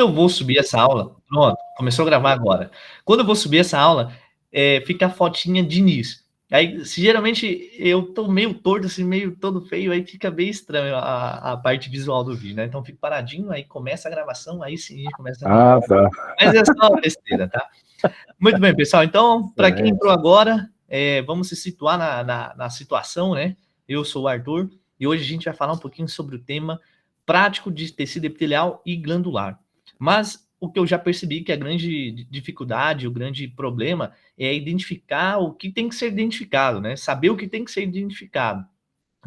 eu vou subir essa aula, pronto, começou a gravar agora. Quando eu vou subir essa aula, fica a fotinha Diniz. Aí, geralmente, eu tô meio torto, assim, meio todo feio, aí fica bem estranho a parte visual do vídeo, né? Então, fico paradinho, aí começa a gravação, aí sim a gente começa a falar. Tá. Mas é só besteira, tá? Muito bem, pessoal. Então, para quem entrou agora, vamos se situar na situação, né? Eu sou o Arthur, e hoje a gente vai falar um pouquinho sobre o tema prático de tecido epitelial e glandular. Mas o que eu já percebi que a grande dificuldade, o grande problema é identificar o que tem que ser identificado, né? Saber o que tem que ser identificado.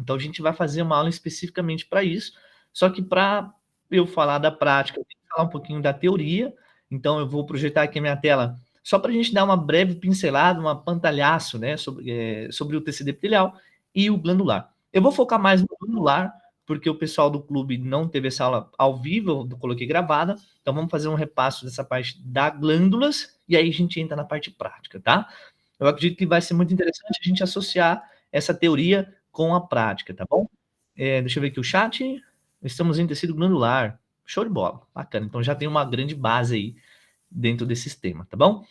Então, a gente vai fazer uma aula especificamente para isso, só que para eu falar da prática, eu tenho que falar um pouquinho da teoria, então eu vou projetar aqui a minha tela só para a gente dar uma breve pincelada, uma pantalhaço, né, sobre o tecido epitelial e o glandular. Eu vou focar mais no glandular, porque o pessoal do clube não teve essa aula ao vivo, eu coloquei gravada, então vamos fazer um repasso dessa parte das glândulas, e aí a gente entra na parte prática, tá? Eu acredito que vai ser muito interessante a gente associar essa teoria com a prática, tá bom? Deixa eu ver aqui o chat. Estamos em tecido glandular. Show de bola. Bacana. Então já tem uma grande base aí dentro desse sistema, tá bom?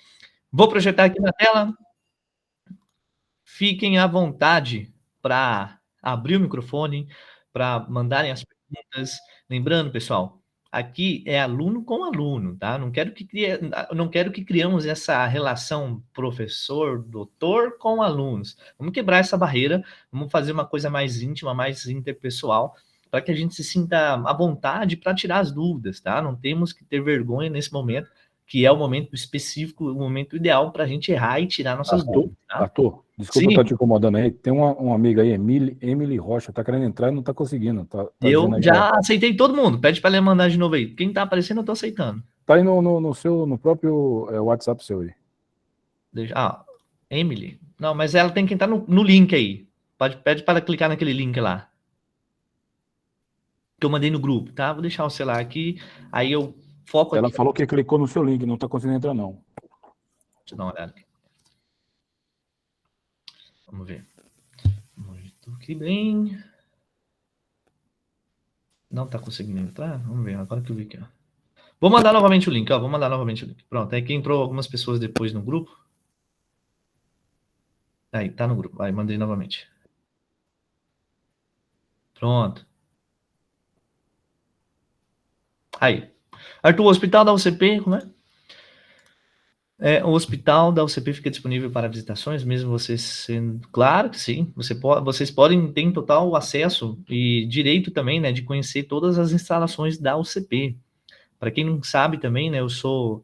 Vou projetar aqui na tela. Fiquem à vontade para abrir o microfone, para mandarem as perguntas. Lembrando, pessoal, aqui é aluno com aluno, tá? Não quero que criamos essa relação professor-doutor com alunos. Vamos quebrar essa barreira, vamos fazer uma coisa mais íntima, mais interpessoal, para que a gente se sinta à vontade para tirar as dúvidas, tá? Não temos que ter vergonha nesse momento, que é o momento específico, o momento ideal para a gente errar e tirar nossas dúvidas. Tá? Arthur, desculpa estar te incomodando aí. Tem uma amiga aí, Emily Rocha, tá querendo entrar e não tá conseguindo. Eu já aceitei todo mundo. Pede para ela mandar de novo aí. Quem tá aparecendo, eu tô aceitando. Tá aí no próprio WhatsApp seu aí. Emily. Não, mas ela tem que entrar no link aí. Pede para ela clicar naquele link lá. Que eu mandei no grupo, tá? Vou deixar o celular aqui. Aí eu foco aqui. Ela falou que clicou no seu link, não tá conseguindo entrar, não. Deixa eu dar uma olhada aqui. Vamos ver. Estou aqui bem. Não tá conseguindo entrar? Vamos ver, agora que eu vi aqui, ó. Vou mandar novamente o link, ó. Vou mandar novamente o link. Pronto, aí que entrou algumas pessoas depois no grupo. Aí, tá no grupo. Aí, mandei novamente. Pronto. Aí. Arthur, o hospital da UCP, como é? O hospital da UCP fica disponível para visitações, mesmo vocês sendo... Claro que sim. Vocês podem ter total acesso e direito também, né, de conhecer todas as instalações da UCP. Para quem não sabe também, né, eu sou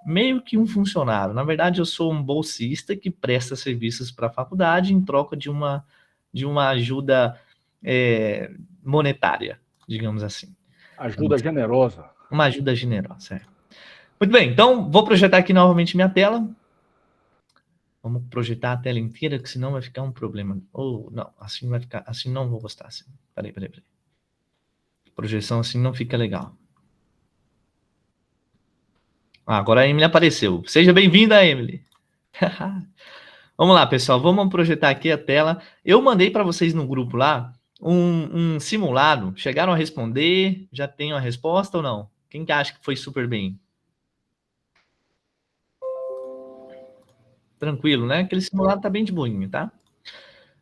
meio que um funcionário. Na verdade, eu sou um bolsista que presta serviços para a faculdade em troca de uma ajuda monetária, digamos assim. Ajuda generosa. Uma ajuda generosa, Muito bem, então vou projetar aqui novamente minha tela. Vamos projetar a tela inteira, que senão vai ficar um problema. Ou não, assim vai ficar, assim não vou gostar. Assim. Peraí. Projeção assim não fica legal. Agora a Emily apareceu. Seja bem-vinda, Emily. Vamos lá, pessoal. Vamos projetar aqui a tela. Eu mandei para vocês no grupo lá um simulado. Chegaram a responder? Já tem a resposta ou não? Quem que acha que foi super bem? Tranquilo, né? Aquele simulado tá bem de boinha, tá?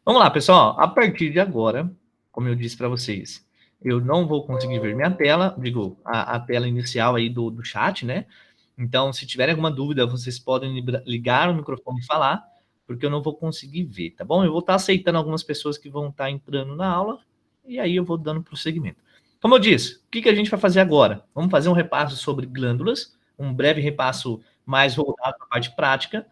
Vamos lá, pessoal. A partir de agora, como eu disse para vocês, eu não vou conseguir ver minha tela, digo, a tela inicial aí do chat, né? Então, se tiverem alguma dúvida, vocês podem ligar o microfone e falar, porque eu não vou conseguir ver, tá bom? Eu vou estar aceitando algumas pessoas que vão estar entrando na aula, e aí eu vou dando prosseguimento. Como eu disse, o que a gente vai fazer agora? Vamos fazer um repasso sobre glândulas, um breve repasso mais voltado para a parte prática,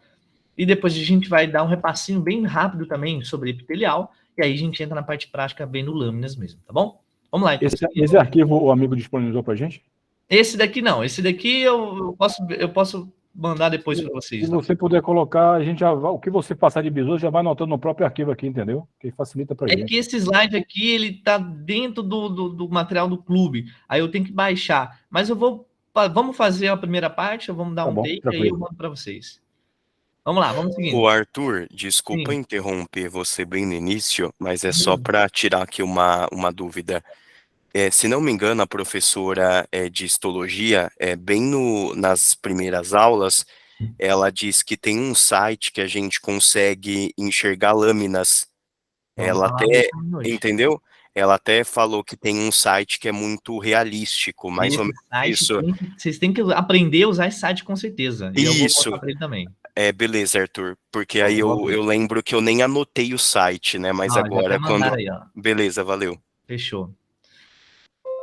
e depois a gente vai dar um repassinho bem rápido também sobre epitelial, e aí a gente entra na parte prática vendo lâminas mesmo, tá bom? Vamos lá. Então. Esse arquivo o amigo disponibilizou para a gente? Esse daqui não. Esse daqui eu posso mandar depois para vocês. Se você puder colocar, a gente já vai, o que você passar de bizu já vai anotando no próprio arquivo aqui, entendeu? Que facilita para gente. É que esse slide aqui, ele tá dentro do material do clube. Aí eu tenho que baixar. Mas vamos fazer a primeira parte, vamos dar take, tranquilo. Aí eu mando para vocês. Vamos lá, vamos seguindo. O Arthur, desculpa interromper você bem no início, mas é só para tirar aqui uma dúvida. Se não me engano, a professora de histologia, bem nas primeiras aulas, ela diz que tem um site que a gente consegue enxergar lâminas. Vamos Ela falar até, disso hoje. entendeu? Ela até falou que tem um site que é muito realístico, E mais ou esse menos site, isso. vocês têm que aprender a usar esse site com certeza. E eu vou Isso, mostrar para ele também. beleza, Arthur, porque aí Vamos eu ver. lembro que eu nem anotei o site, né? Mas Ó, já até agora, mandaram quando. aí, ó. Beleza, valeu. Fechou.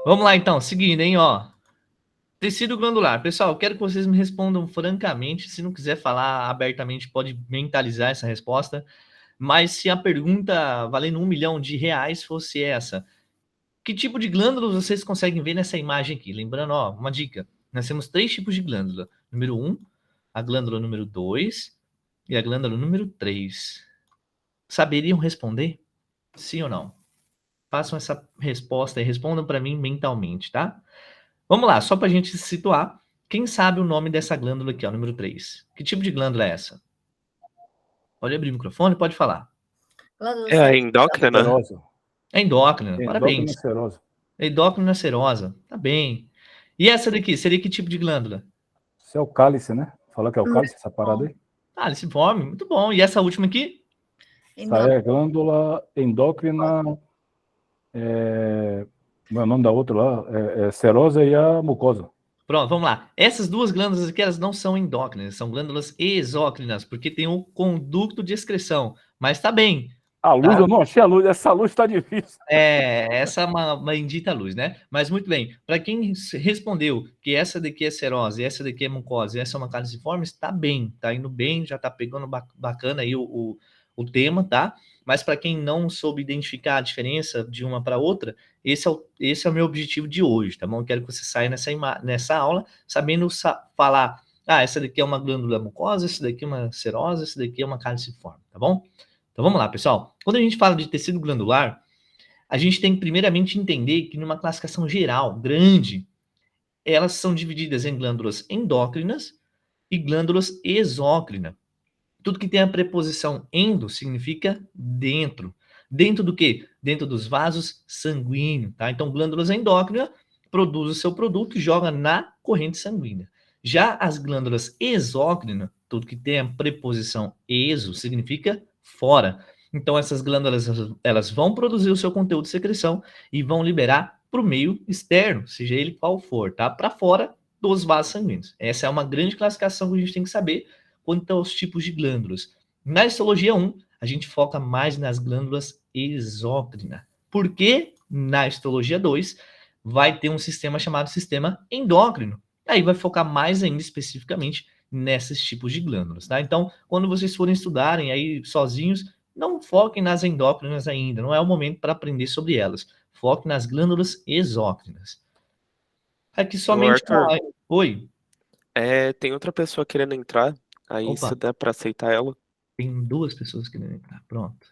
Vamos lá, então. Seguindo, hein, ó. Tecido glandular. Pessoal, eu quero que vocês me respondam francamente. Se não quiser falar abertamente, pode mentalizar essa resposta. Mas se a pergunta valendo R$ 1 milhão fosse essa, que tipo de glândulas vocês conseguem ver nessa imagem aqui? Lembrando, ó, uma dica. Nós temos 3 tipos de glândula. Número 1, a glândula número 2 e a glândula número 3. Saberiam responder? Sim ou não? Façam essa resposta e respondam para mim mentalmente, tá? Vamos lá, só para a gente se situar. Quem sabe o nome dessa glândula aqui, ó, número 3? Que tipo de glândula é essa? Pode abrir o microfone, pode falar. Glândula É a serosa. endócrina? Serosa. É endócrina, Endócrina parabéns. serosa. Endócrina serosa, tá bem. E essa daqui, seria que tipo de glândula? Isso é o cálice, né? Fala que é o cálice, essa parada aí. Ah, liciforme, muito bom. E essa última aqui? Essa aí é glândula endócrina. Como é o nome da outra lá? É serosa e a mucosa. Pronto, vamos lá. Essas duas glândulas aqui, elas não são endócrinas, são glândulas exócrinas, porque tem um conduto de excreção. Mas tá bem. A luz, Tá. eu não achei a luz. Essa luz tá difícil. Essa é uma bendita luz, né? Mas muito bem. Para quem respondeu que essa daqui é serose, essa daqui é mucosa e essa é uma caliciforme, está bem, tá indo bem, já tá pegando bacana aí o tema, tá? Mas para quem não soube identificar a diferença de uma para outra, esse é o meu objetivo de hoje, tá bom? Eu quero que você saia nessa aula sabendo falar, essa daqui é uma glândula mucosa, essa daqui é uma serose, essa daqui é uma caliciforme, tá bom? Então vamos lá, pessoal. Quando a gente fala de tecido glandular, a gente tem que primeiramente entender que numa classificação geral, grande, elas são divididas em glândulas endócrinas e glândulas exócrinas. Tudo que tem a preposição endo significa dentro. Dentro do quê? Dentro dos vasos sanguíneos, tá? Então, glândulas endócrinas produz o seu produto e joga na corrente sanguínea. Já as glândulas exócrinas, tudo que tem a preposição exo significa fora. Então, essas glândulas, elas vão produzir o seu conteúdo de secreção e vão liberar para o meio externo, seja ele qual for, tá? Para fora dos vasos sanguíneos. Essa é uma grande classificação que a gente tem que saber quanto aos tipos de glândulas. Na histologia 1, a gente foca mais nas glândulas exócrinas. Porque na histologia 2, vai ter um sistema chamado sistema endócrino. Aí vai focar mais ainda especificamente nesses tipos de glândulas, tá? Então, quando vocês forem estudarem aí sozinhos, não foquem nas endócrinas ainda, não é o momento para aprender sobre elas. Foque nas glândulas exócrinas. Aqui somente... Arthur, Oi. tem outra pessoa querendo entrar, aí Opa. se der pra aceitar ela. Tem 2 pessoas querendo entrar, pronto.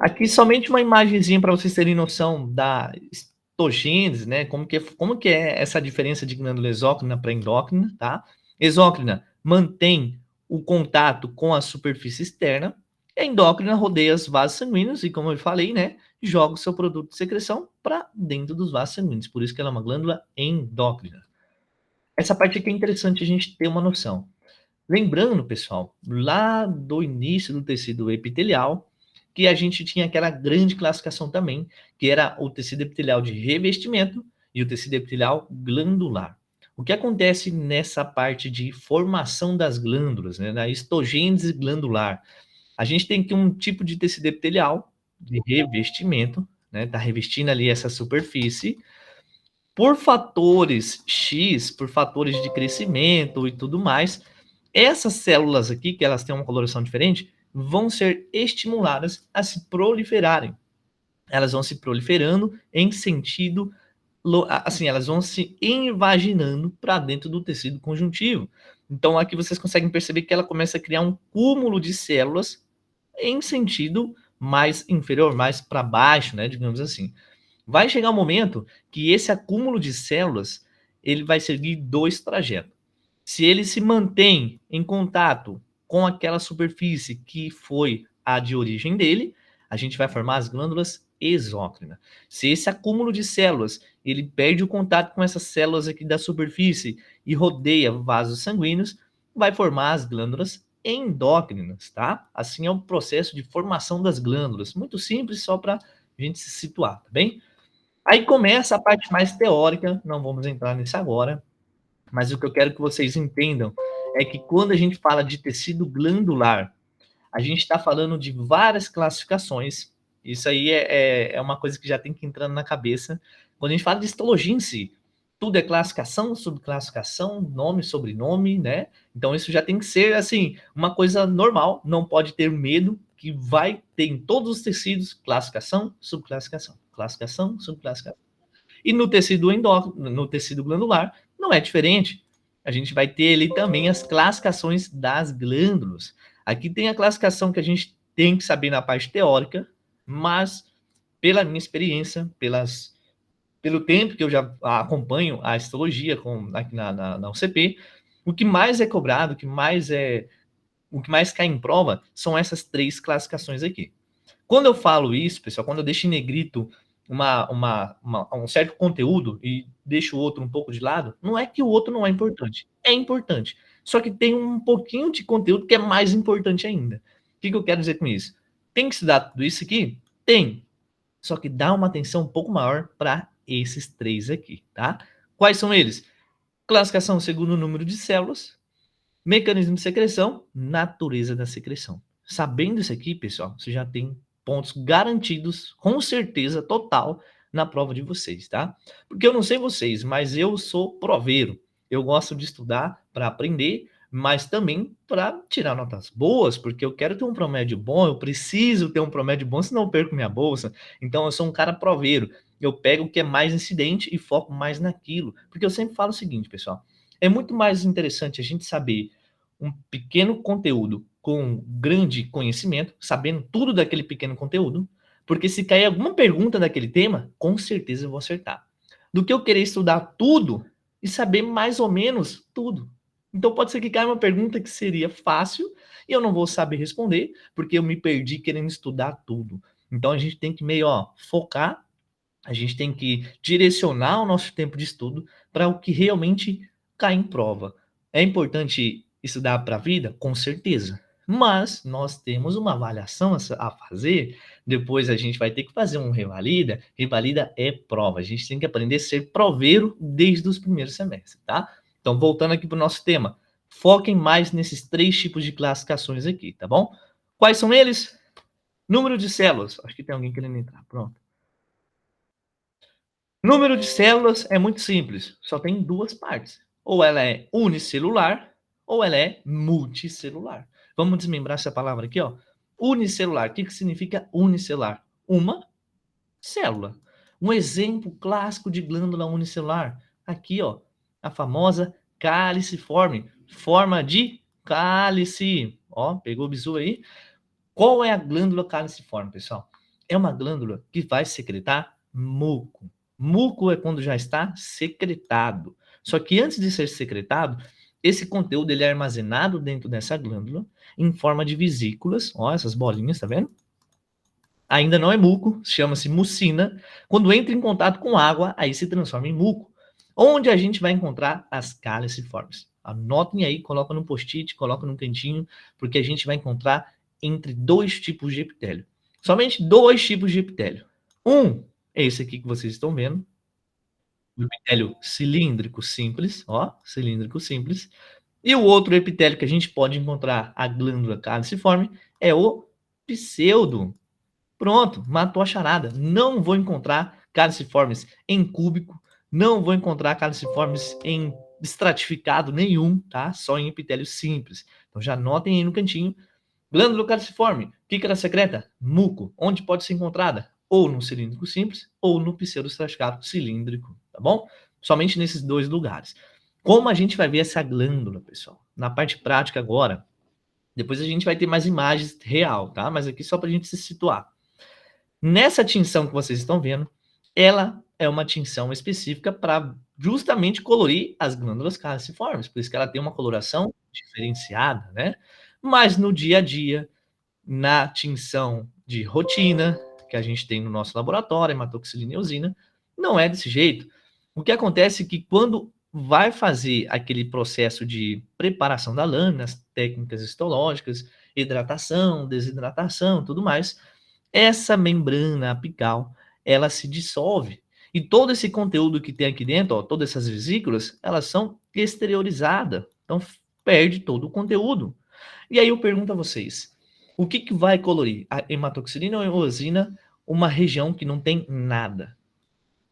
Aqui somente uma imagenzinha para vocês terem noção da histogênese, né? Como que é essa diferença de glândula exócrina para endócrina, tá? Exócrina mantém o contato com a superfície externa, e a endócrina rodeia os vasos sanguíneos e, como eu falei, né, joga o seu produto de secreção para dentro dos vasos sanguíneos. Por isso que ela é uma glândula endócrina. Essa parte aqui é interessante a gente ter uma noção. Lembrando, pessoal, lá do início do tecido epitelial, que a gente tinha aquela grande classificação também, que era o tecido epitelial de revestimento e o tecido epitelial glandular. O que acontece nessa parte de formação das glândulas, né, na histogênese glandular? A gente tem que um tipo de tecido epitelial de revestimento, né, tá revestindo ali essa superfície, por fatores X, por fatores de crescimento e tudo mais, essas células aqui, que elas têm uma coloração diferente, vão ser estimuladas a se proliferarem. Elas vão se proliferando em sentido, assim, elas vão se invaginando para dentro do tecido conjuntivo. Então, aqui vocês conseguem perceber que ela começa a criar um cúmulo de células em sentido mais inferior, mais para baixo, né, digamos assim. Vai chegar um momento que esse acúmulo de células, ele vai seguir 2 trajetos. Se ele se mantém em contato com aquela superfície que foi a de origem dele, a gente vai formar as glândulas exócrina. Se esse acúmulo de células, ele perde o contato com essas células aqui da superfície e rodeia vasos sanguíneos, vai formar as glândulas endócrinas, tá? Assim é o processo de formação das glândulas. Muito simples, só para a gente se situar, tá bem? Aí começa a parte mais teórica, não vamos entrar nisso agora, mas o que eu quero que vocês entendam é que quando a gente fala de tecido glandular, a gente está falando de várias classificações. Isso aí é uma coisa que já tem que entrar na cabeça. Quando a gente fala de histologia em si, tudo é classificação, subclassificação, nome, sobrenome, né? Então isso já tem que ser, assim, uma coisa normal, não pode ter medo, que vai ter em todos os tecidos classificação, subclassificação, subclassificação. E no tecido endócrino, no tecido glandular, não é diferente. A gente vai ter ali também as classificações das glândulas. Aqui tem a classificação que a gente tem que saber na parte teórica, mas pela minha experiência, pelo tempo que eu já acompanho a histologia aqui na UCP, o que mais é cobrado, o que mais cai em prova são essas 3 classificações aqui. Quando eu falo isso, pessoal, quando eu deixo em negrito um certo conteúdo e deixo o outro um pouco de lado, não é que o outro não é importante. É importante. Só que tem um pouquinho de conteúdo que é mais importante ainda. O que eu quero dizer com isso? Tem que estudar tudo isso aqui? Tem. Só que dá uma atenção um pouco maior para esses 3 aqui, tá? Quais são eles? Classificação segundo o número de células, mecanismo de secreção, natureza da secreção. Sabendo isso aqui, pessoal, você já tem pontos garantidos, com certeza total, na prova de vocês, tá? Porque eu não sei vocês, mas eu sou proveiro. Eu gosto de estudar para aprender, mas também para tirar notas boas, porque eu quero ter um promédio bom, eu preciso ter um promédio bom, senão eu perco minha bolsa. Então eu sou um cara proveiro. Eu pego o que é mais incidente e foco mais naquilo. Porque eu sempre falo o seguinte, pessoal, é muito mais interessante a gente saber um pequeno conteúdo com grande conhecimento, sabendo tudo daquele pequeno conteúdo, porque se cair alguma pergunta daquele tema, com certeza eu vou acertar. Do que eu querer estudar tudo e saber mais ou menos tudo. Então pode ser que caia uma pergunta que seria fácil e eu não vou saber responder, porque eu me perdi querendo estudar tudo. Então a gente tem que meio, focar, a gente tem que direcionar o nosso tempo de estudo para o que realmente cai em prova. É importante estudar para a vida? Com certeza. Mas nós temos uma avaliação a fazer, depois a gente vai ter que fazer um revalida. Revalida é prova. A gente tem que aprender a ser proveiro desde os primeiros semestres, tá? Então, voltando aqui para o nosso tema, foquem mais nesses 3 tipos de classificações aqui, tá bom? Quais são eles? Número de células. Acho que tem alguém querendo entrar. Pronto. Número de células é muito simples, só tem 2 partes. Ou ela é unicelular, ou ela é multicelular. Vamos desmembrar essa palavra aqui, ó. Unicelular. O que significa unicelular? Uma célula. Um exemplo clássico de glândula unicelular. Aqui, ó, a famosa caliciforme. Forma de cálice. Ó, pegou o bizu aí? Qual é a glândula caliciforme, pessoal? É uma glândula que vai secretar muco. Muco é quando já está secretado. Só que antes de ser secretado, esse conteúdo ele é armazenado dentro dessa glândula em forma de vesículas. Ó, essas bolinhas, tá vendo? Ainda não é muco, chama-se mucina. Quando entra em contato com água, aí se transforma em muco. Onde a gente vai encontrar as caliciformes. Anotem aí, coloca no post-it, coloca no cantinho, porque a gente vai encontrar entre 2 tipos de epitélio. Somente 2 tipos de epitélio. Um é esse aqui que vocês estão vendo. O epitélio cilíndrico simples, ó, cilíndrico simples. E o outro epitélio que a gente pode encontrar a glândula caliciforme é o pseudo. Pronto, matou a charada. Não vou encontrar caliciformes em cúbico, não vou encontrar caliciformes em estratificado nenhum, tá? Só em epitélio simples. Então já anotem aí no cantinho. Glândula caliciforme, o que ela secreta? Muco. Onde pode ser encontrada? Ou no cilíndrico simples, ou no pseudoestratificado cilíndrico, tá bom? Somente nesses 2 lugares. Como a gente vai ver essa glândula, pessoal? Na parte prática agora, depois a gente vai ter mais imagens real, tá? Mas aqui só para a gente se situar. Nessa tinção que vocês estão vendo, ela é uma tinção específica para justamente colorir as glândulas caliciformes, por isso que ela tem uma coloração diferenciada, né? Mas no dia a dia, na tinção de rotina, que a gente tem no nosso laboratório, hematoxilina e eosina, não é desse jeito. O que acontece é que quando vai fazer aquele processo de preparação da lâmina, as técnicas histológicas, hidratação, desidratação, tudo mais, essa membrana apical, ela se dissolve. E todo esse conteúdo que tem aqui dentro, ó, todas essas vesículas, elas são exteriorizadas. Então, perde todo o conteúdo. E aí eu pergunto a vocês, o que vai colorir? A hematoxilina ou a eosina, uma região que não tem nada?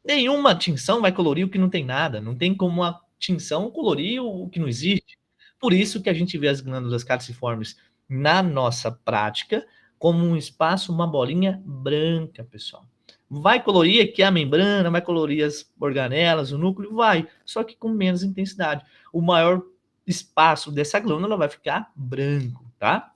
Nenhuma tinção vai colorir o que não tem nada. Não tem como uma tinção colorir o que não existe. Por isso que a gente vê as glândulas calciformes na nossa prática como um espaço, uma bolinha branca, pessoal. Vai colorir aqui a membrana, vai colorir as organelas, o núcleo, vai, só que com menos intensidade. O maior espaço dessa glândula vai ficar branco, tá?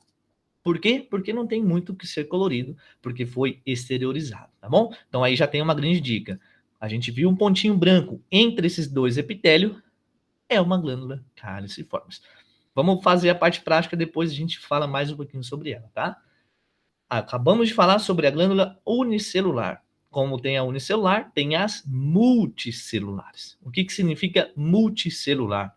Por quê? Porque não tem muito o que ser colorido, porque foi exteriorizado, tá bom? Então aí já tem uma grande dica. A gente viu um pontinho branco entre esses dois epitélios, é uma glândula caliciformes. Vamos fazer a parte prática, depois a gente fala mais um pouquinho sobre ela, tá? Acabamos de falar sobre a glândula unicelular. Como tem a unicelular, tem as multicelulares. O que significa multicelular?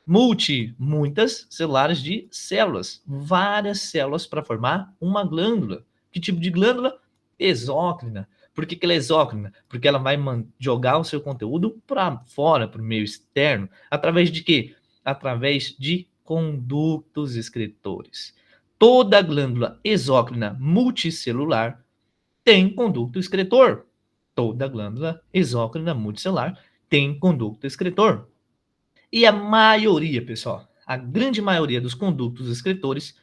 Multi, muitas, celulares de células. Várias células para formar uma glândula. Que tipo de glândula? Exócrina. Por que ela é exócrina? Porque ela vai jogar o seu conteúdo para fora, para o meio externo. Através de quê? Através de condutos excretores. Toda glândula exócrina multicelular tem conduto excretor. Toda glândula exócrina multicelular tem conduto excretor. E a maioria, pessoal, a grande maioria dos condutos excretores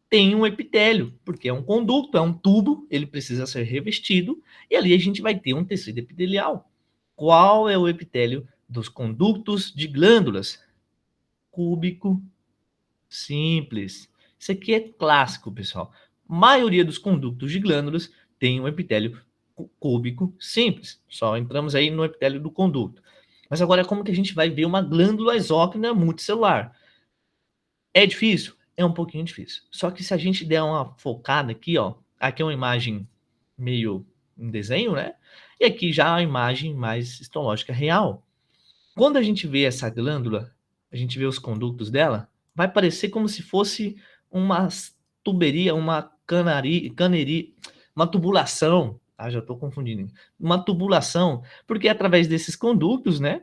tem um epitélio, porque é um conduto, é um tubo, ele precisa ser revestido, e ali a gente vai ter um tecido epitelial. Qual é o epitélio dos condutos de glândulas? Cúbico simples. Isso aqui é clássico, pessoal. A maioria dos condutos de glândulas tem um epitélio cúbico simples. Só entramos aí no epitélio do conduto. Mas agora, como que a gente vai ver uma glândula exócrina multicelular? É difícil? É um pouquinho difícil. Só que se a gente der uma focada aqui, ó, aqui é uma imagem meio em desenho, né? E aqui já a imagem mais histológica real. Quando a gente vê essa glândula, a gente vê os condutos dela, vai parecer como se fosse uma tuberia, uma uma tubulação. Ah, já estou confundindo. Uma tubulação, porque é através desses condutos, né,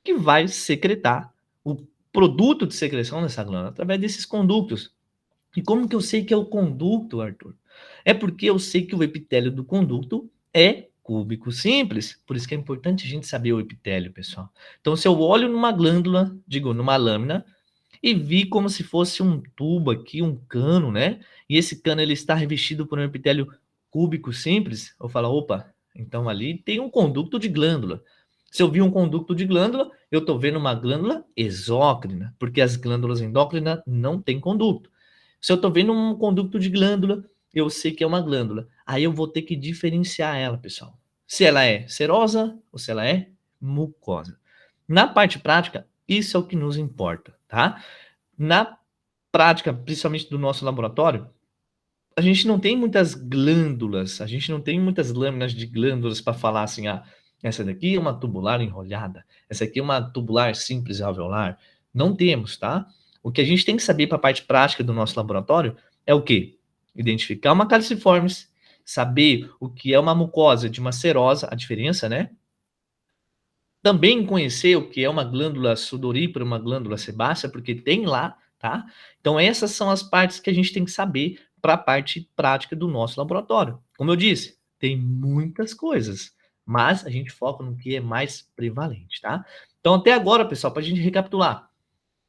que vai secretar o produto de secreção dessa glândula, através desses condutos. E como que eu sei que é o conduto, Arthur? É porque eu sei que o epitélio do conduto é cúbico simples. Por isso que é importante a gente saber o epitélio, pessoal. Então, se eu olho numa glândula, numa lâmina, e vi como se fosse um tubo aqui, um cano, né? E esse cano ele está revestido por um epitélio cúbico simples, eu falo, opa, então ali tem um conduto de glândula. Se eu vi um conduto de glândula, eu estou vendo uma glândula exócrina, porque as glândulas endócrinas não têm conduto. Se eu estou vendo um conduto de glândula, eu sei que é uma glândula. Aí eu vou ter que diferenciar ela, pessoal. Se ela é serosa ou se ela é mucosa. Na parte prática, isso é o que nos importa, tá? Na prática, principalmente do nosso laboratório, a gente não tem muitas glândulas, a gente não tem muitas lâminas de glândulas para falar assim, essa daqui é uma tubular enrolhada, essa aqui é uma tubular simples alveolar. Não temos, tá? O que a gente tem que saber para a parte prática do nosso laboratório é o quê? Identificar uma caliciformes, saber o que é uma mucosa de uma serosa, a diferença, né? Também conhecer o que é uma glândula sudorípara, uma glândula sebácea, porque tem lá, tá? Então essas são as partes que a gente tem que saber para a parte prática do nosso laboratório. Como eu disse, tem muitas coisas, mas a gente foca no que é mais prevalente, tá? Então até agora, pessoal, para a gente recapitular,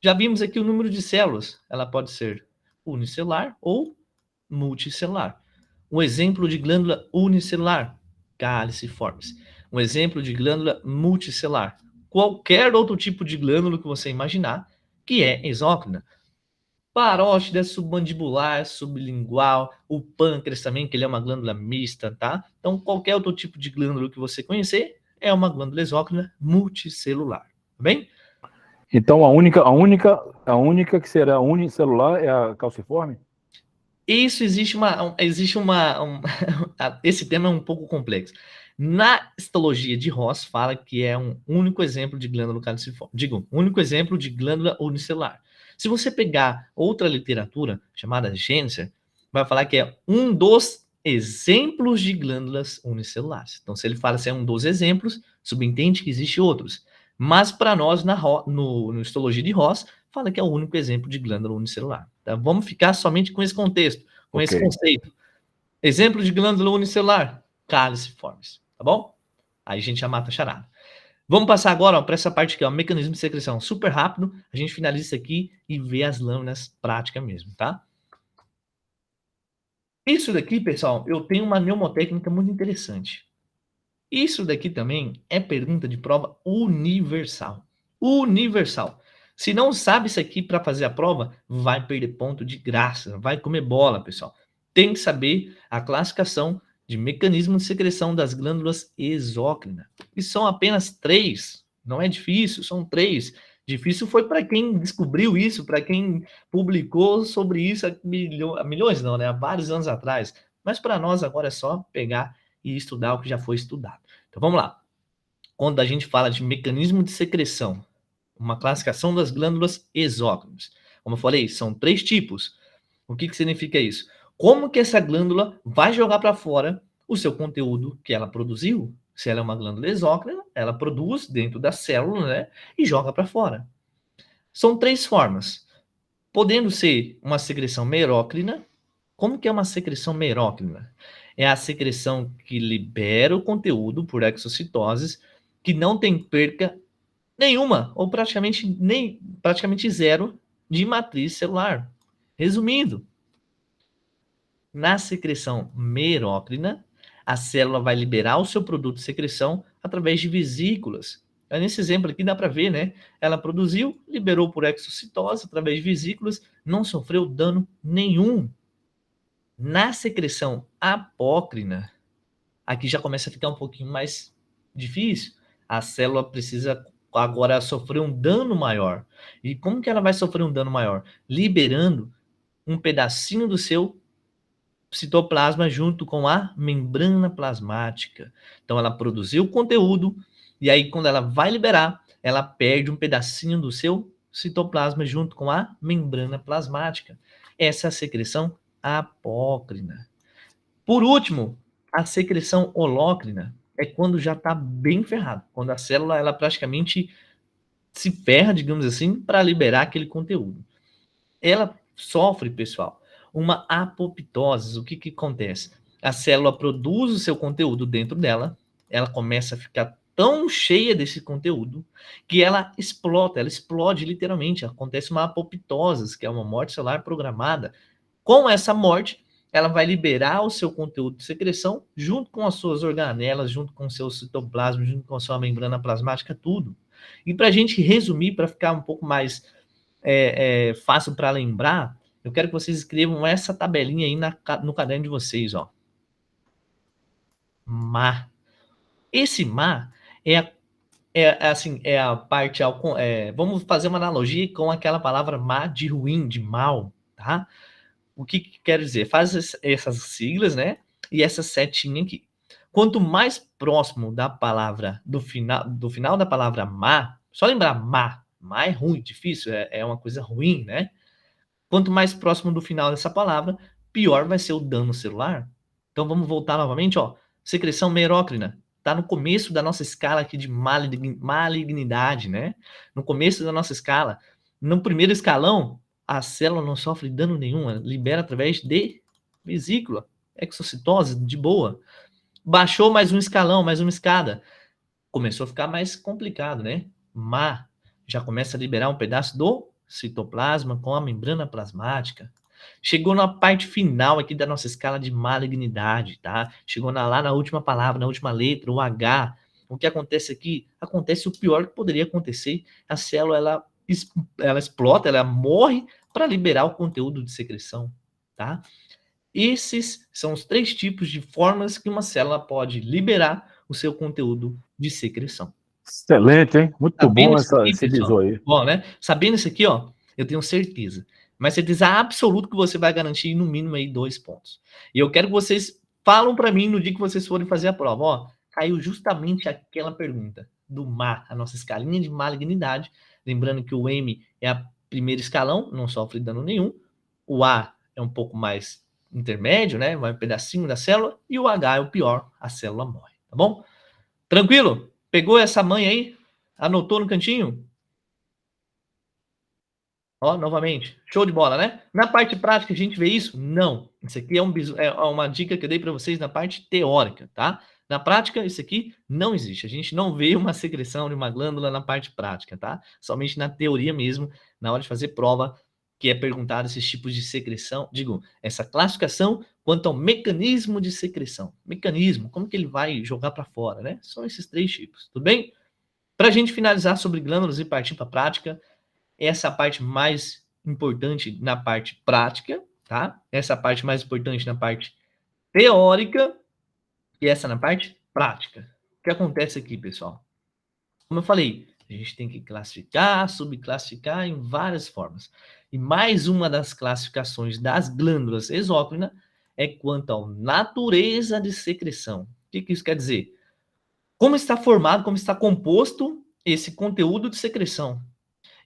já vimos aqui o número de células, ela pode ser unicelular ou multicelular. Um exemplo de glândula unicelular, caliciformes. Um exemplo de glândula multicelular, qualquer outro tipo de glândula que você imaginar, que é exócrina. Parótida, submandibular, sublingual, o pâncreas também, que ele é uma glândula mista, tá? Então, qualquer outro tipo de glândula que você conhecer é uma glândula exócrina multicelular, tá bem? Então, a única que será unicelular é a calciforme? Isso existe esse tema é um pouco complexo. Na histologia de Ross fala que é um único exemplo de glândula caliciforme. Digo, único exemplo de glândula unicelular. Se você pegar outra literatura chamada Genscher, vai falar que é um dos exemplos de glândulas unicelulares. Então, se ele fala se é um dos exemplos, subentende que existe outros. Mas para nós, no histologia de Ross, fala que é o único exemplo de glândula unicelular. Tá? Vamos ficar somente com esse contexto, com esse conceito. Exemplo de glândula unicelular, caliciformes, tá bom? Aí a gente já mata a charada. Vamos passar agora para essa parte aqui, ó, mecanismo de secreção, super rápido. A gente finaliza isso aqui e vê as lâminas práticas mesmo, tá? Isso daqui, pessoal, eu tenho uma mnemotécnica muito interessante. Isso daqui também é pergunta de prova universal. Universal. Se não sabe isso aqui para fazer a prova, vai perder ponto de graça, vai comer bola, pessoal. Tem que saber a classificação de mecanismo de secreção das glândulas exócrinas. E são apenas 3. Não é difícil, são 3. Difícil foi para quem descobriu isso, para quem publicou sobre isso há milhões, não, né? Há vários anos atrás. Mas para nós agora é só pegar e estudar o que já foi estudado. Então vamos lá. Quando a gente fala de mecanismo de secreção, uma classificação das glândulas exócrinas. Como eu falei, são 3 tipos. O que significa isso? Como que essa glândula vai jogar para fora o seu conteúdo que ela produziu? Se ela é uma glândula exócrina, ela produz dentro da célula, né, e joga para fora. São 3 formas. Podendo ser uma secreção merócrina. Como que é uma secreção merócrina? É a secreção que libera o conteúdo por exocitoses, que não tem perca nenhuma, ou praticamente zero, de matriz celular. Resumindo, na secreção merócrina, a célula vai liberar o seu produto de secreção através de vesículas. Nesse exemplo aqui dá para ver, né? Ela produziu, liberou por exocitose através de vesículas, não sofreu dano nenhum. Na secreção apócrina, aqui já começa a ficar um pouquinho mais difícil. A célula precisa agora sofrer um dano maior. E como que ela vai sofrer um dano maior? Liberando um pedacinho do seu citoplasma junto com a membrana plasmática. Então ela produziu o conteúdo e aí quando ela vai liberar, ela perde um pedacinho do seu citoplasma junto com a membrana plasmática. Essa é a secreção apócrina. Por último, a secreção holócrina é quando já está bem ferrado, quando a célula ela praticamente se ferra, digamos assim, para liberar aquele conteúdo. Ela sofre, pessoal, uma apoptose. O que acontece? A célula produz o seu conteúdo dentro dela, ela começa a ficar tão cheia desse conteúdo que ela explode literalmente. Acontece uma apoptose, que é uma morte celular programada. Com essa morte, ela vai liberar o seu conteúdo de secreção junto com as suas organelas, junto com o seu citoplasma, junto com a sua membrana plasmática, tudo. E para a gente resumir, para ficar um pouco mais fácil para lembrar, eu quero que vocês escrevam essa tabelinha aí no caderno de vocês, ó. Má. Esse má é a parte... vamos fazer uma analogia com aquela palavra má de ruim, de mal, tá? O que quer dizer? Faz essas siglas, né? E essa setinha aqui. Quanto mais próximo da palavra, do final da palavra má, só lembrar má é ruim, difícil, é uma coisa ruim, né? Quanto mais próximo do final dessa palavra, pior vai ser o dano celular. Então vamos voltar novamente, ó. Secreção merócrina. Está no começo da nossa escala aqui de malignidade, né? No começo da nossa escala. No primeiro escalão, a célula não sofre dano nenhum, libera através de vesícula, exocitose, de boa. Baixou mais um escalão, mais uma escada. Começou a ficar mais complicado, né? Má, já começa a liberar um pedaço do citoplasma com a membrana plasmática. Chegou na parte final aqui da nossa escala de malignidade, tá? Chegou lá na última palavra, na última letra, o H. O que acontece aqui? Acontece o pior que poderia acontecer. A célula, ela explota, ela morre para liberar o conteúdo de secreção, tá? Esses são os 3 tipos de formas que uma célula pode liberar o seu conteúdo de secreção. Excelente, hein? Muito Sabendo bom esse esse visor aí. Bom, né? Sabendo isso aqui, ó, eu tenho certeza Mas certeza absoluta que você vai garantir no mínimo aí 2 pontos. E eu quero que vocês falam para mim no dia que vocês forem fazer a prova, ó, caiu justamente aquela pergunta do MA, a nossa escalinha de malignidade, lembrando que o M é a primeiro escalão, não sofre dano nenhum, o A é um pouco mais intermédio, né, vai um pedacinho da célula, e o H é o pior, a célula morre, tá bom? Tranquilo? Pegou essa manha aí? Anotou no cantinho? Ó, novamente, show de bola, né? Na parte prática a gente vê isso? Não. Isso aqui é uma dica que eu dei para vocês na parte teórica, tá? Na prática, isso aqui não existe. A gente não vê uma secreção de uma glândula na parte prática, tá? Somente na teoria mesmo, na hora de fazer prova, que é perguntado esses tipos de secreção, essa classificação quanto ao mecanismo de secreção. Mecanismo, como que ele vai jogar para fora, né? São esses 3 tipos, tudo bem? Para a gente finalizar sobre glândulas e partir para a prática, essa parte mais importante na parte prática, tá? Essa parte mais importante na parte teórica e essa na parte prática. O que acontece aqui, pessoal? Como eu falei, a gente tem que classificar, subclassificar em várias formas. E mais uma das classificações das glândulas exócrinas é quanto à natureza de secreção. O que isso quer dizer? Como está formado, como está composto esse conteúdo de secreção.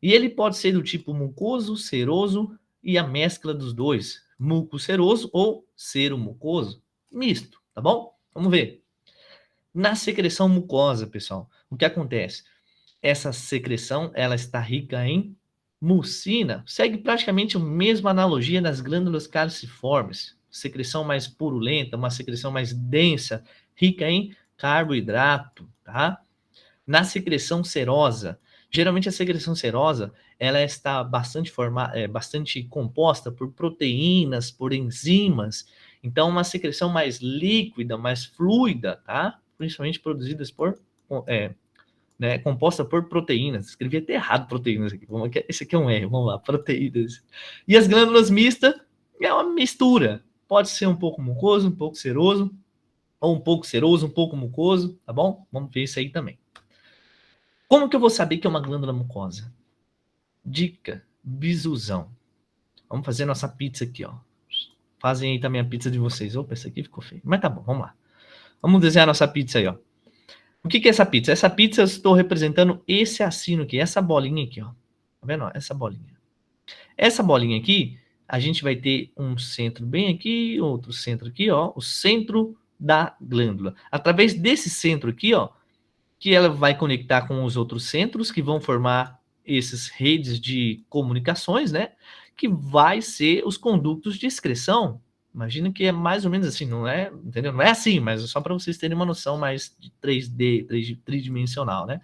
E ele pode ser do tipo mucoso, seroso e a mescla dos dois, muco-seroso ou sero-mucoso, misto, tá bom? Vamos ver. Na secreção mucosa, pessoal, o que acontece? Essa secreção, ela está rica em mucina, segue praticamente a mesma analogia das glândulas caliciformes, secreção mais purulenta, uma secreção mais densa, rica em carboidrato, tá? Na secreção serosa, geralmente a secreção serosa, ela está bastante composta por proteínas, por enzimas, então uma secreção mais líquida, mais fluida, tá? Principalmente produzidas composta por proteínas. Escrevi até errado proteínas aqui. Esse aqui é um R, vamos lá, proteínas. E as glândulas mistas é uma mistura. Pode ser um pouco mucoso, um pouco seroso, ou um pouco seroso, um pouco mucoso, tá bom? Vamos ver isso aí também. Como que eu vou saber que é uma glândula mucosa? Dica, bisuzão. Vamos fazer nossa pizza aqui, ó. Fazem aí também a pizza de vocês. Opa, essa aqui ficou feia. Mas tá bom, vamos lá. Vamos desenhar nossa pizza aí, ó. O que é essa pizza? Essa pizza eu estou representando esse assino aqui, essa bolinha aqui, ó. Tá vendo? Ó, essa bolinha. Essa bolinha aqui, a gente vai ter um centro bem aqui, outro centro aqui, ó. O centro da glândula. Através desse centro aqui, ó, que ela vai conectar com os outros centros que vão formar essas redes de comunicações, né? Que vai ser os condutos de excreção. Imagina que é mais ou menos assim, não é, entendeu? Não é assim, mas é só para vocês terem uma noção mais de 3D, tridimensional, né?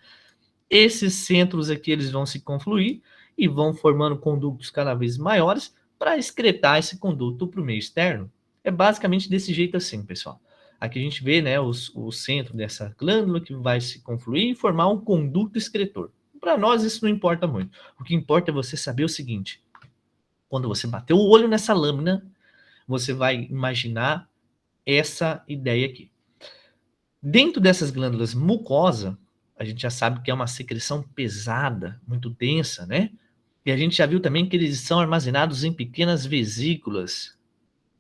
Esses centros aqui, eles vão se confluir e vão formando condutos cada vez maiores para excretar esse conduto para o meio externo. É basicamente desse jeito assim, pessoal. Aqui a gente vê, né, o centro dessa glândula que vai se confluir e formar um conduto excretor. Para nós isso não importa muito. O que importa é você saber o seguinte: quando você bater o olho nessa lâmina, você vai imaginar essa ideia aqui. Dentro dessas glândulas mucosa, a gente já sabe que é uma secreção pesada, muito densa, né? E a gente já viu também que eles são armazenados em pequenas vesículas.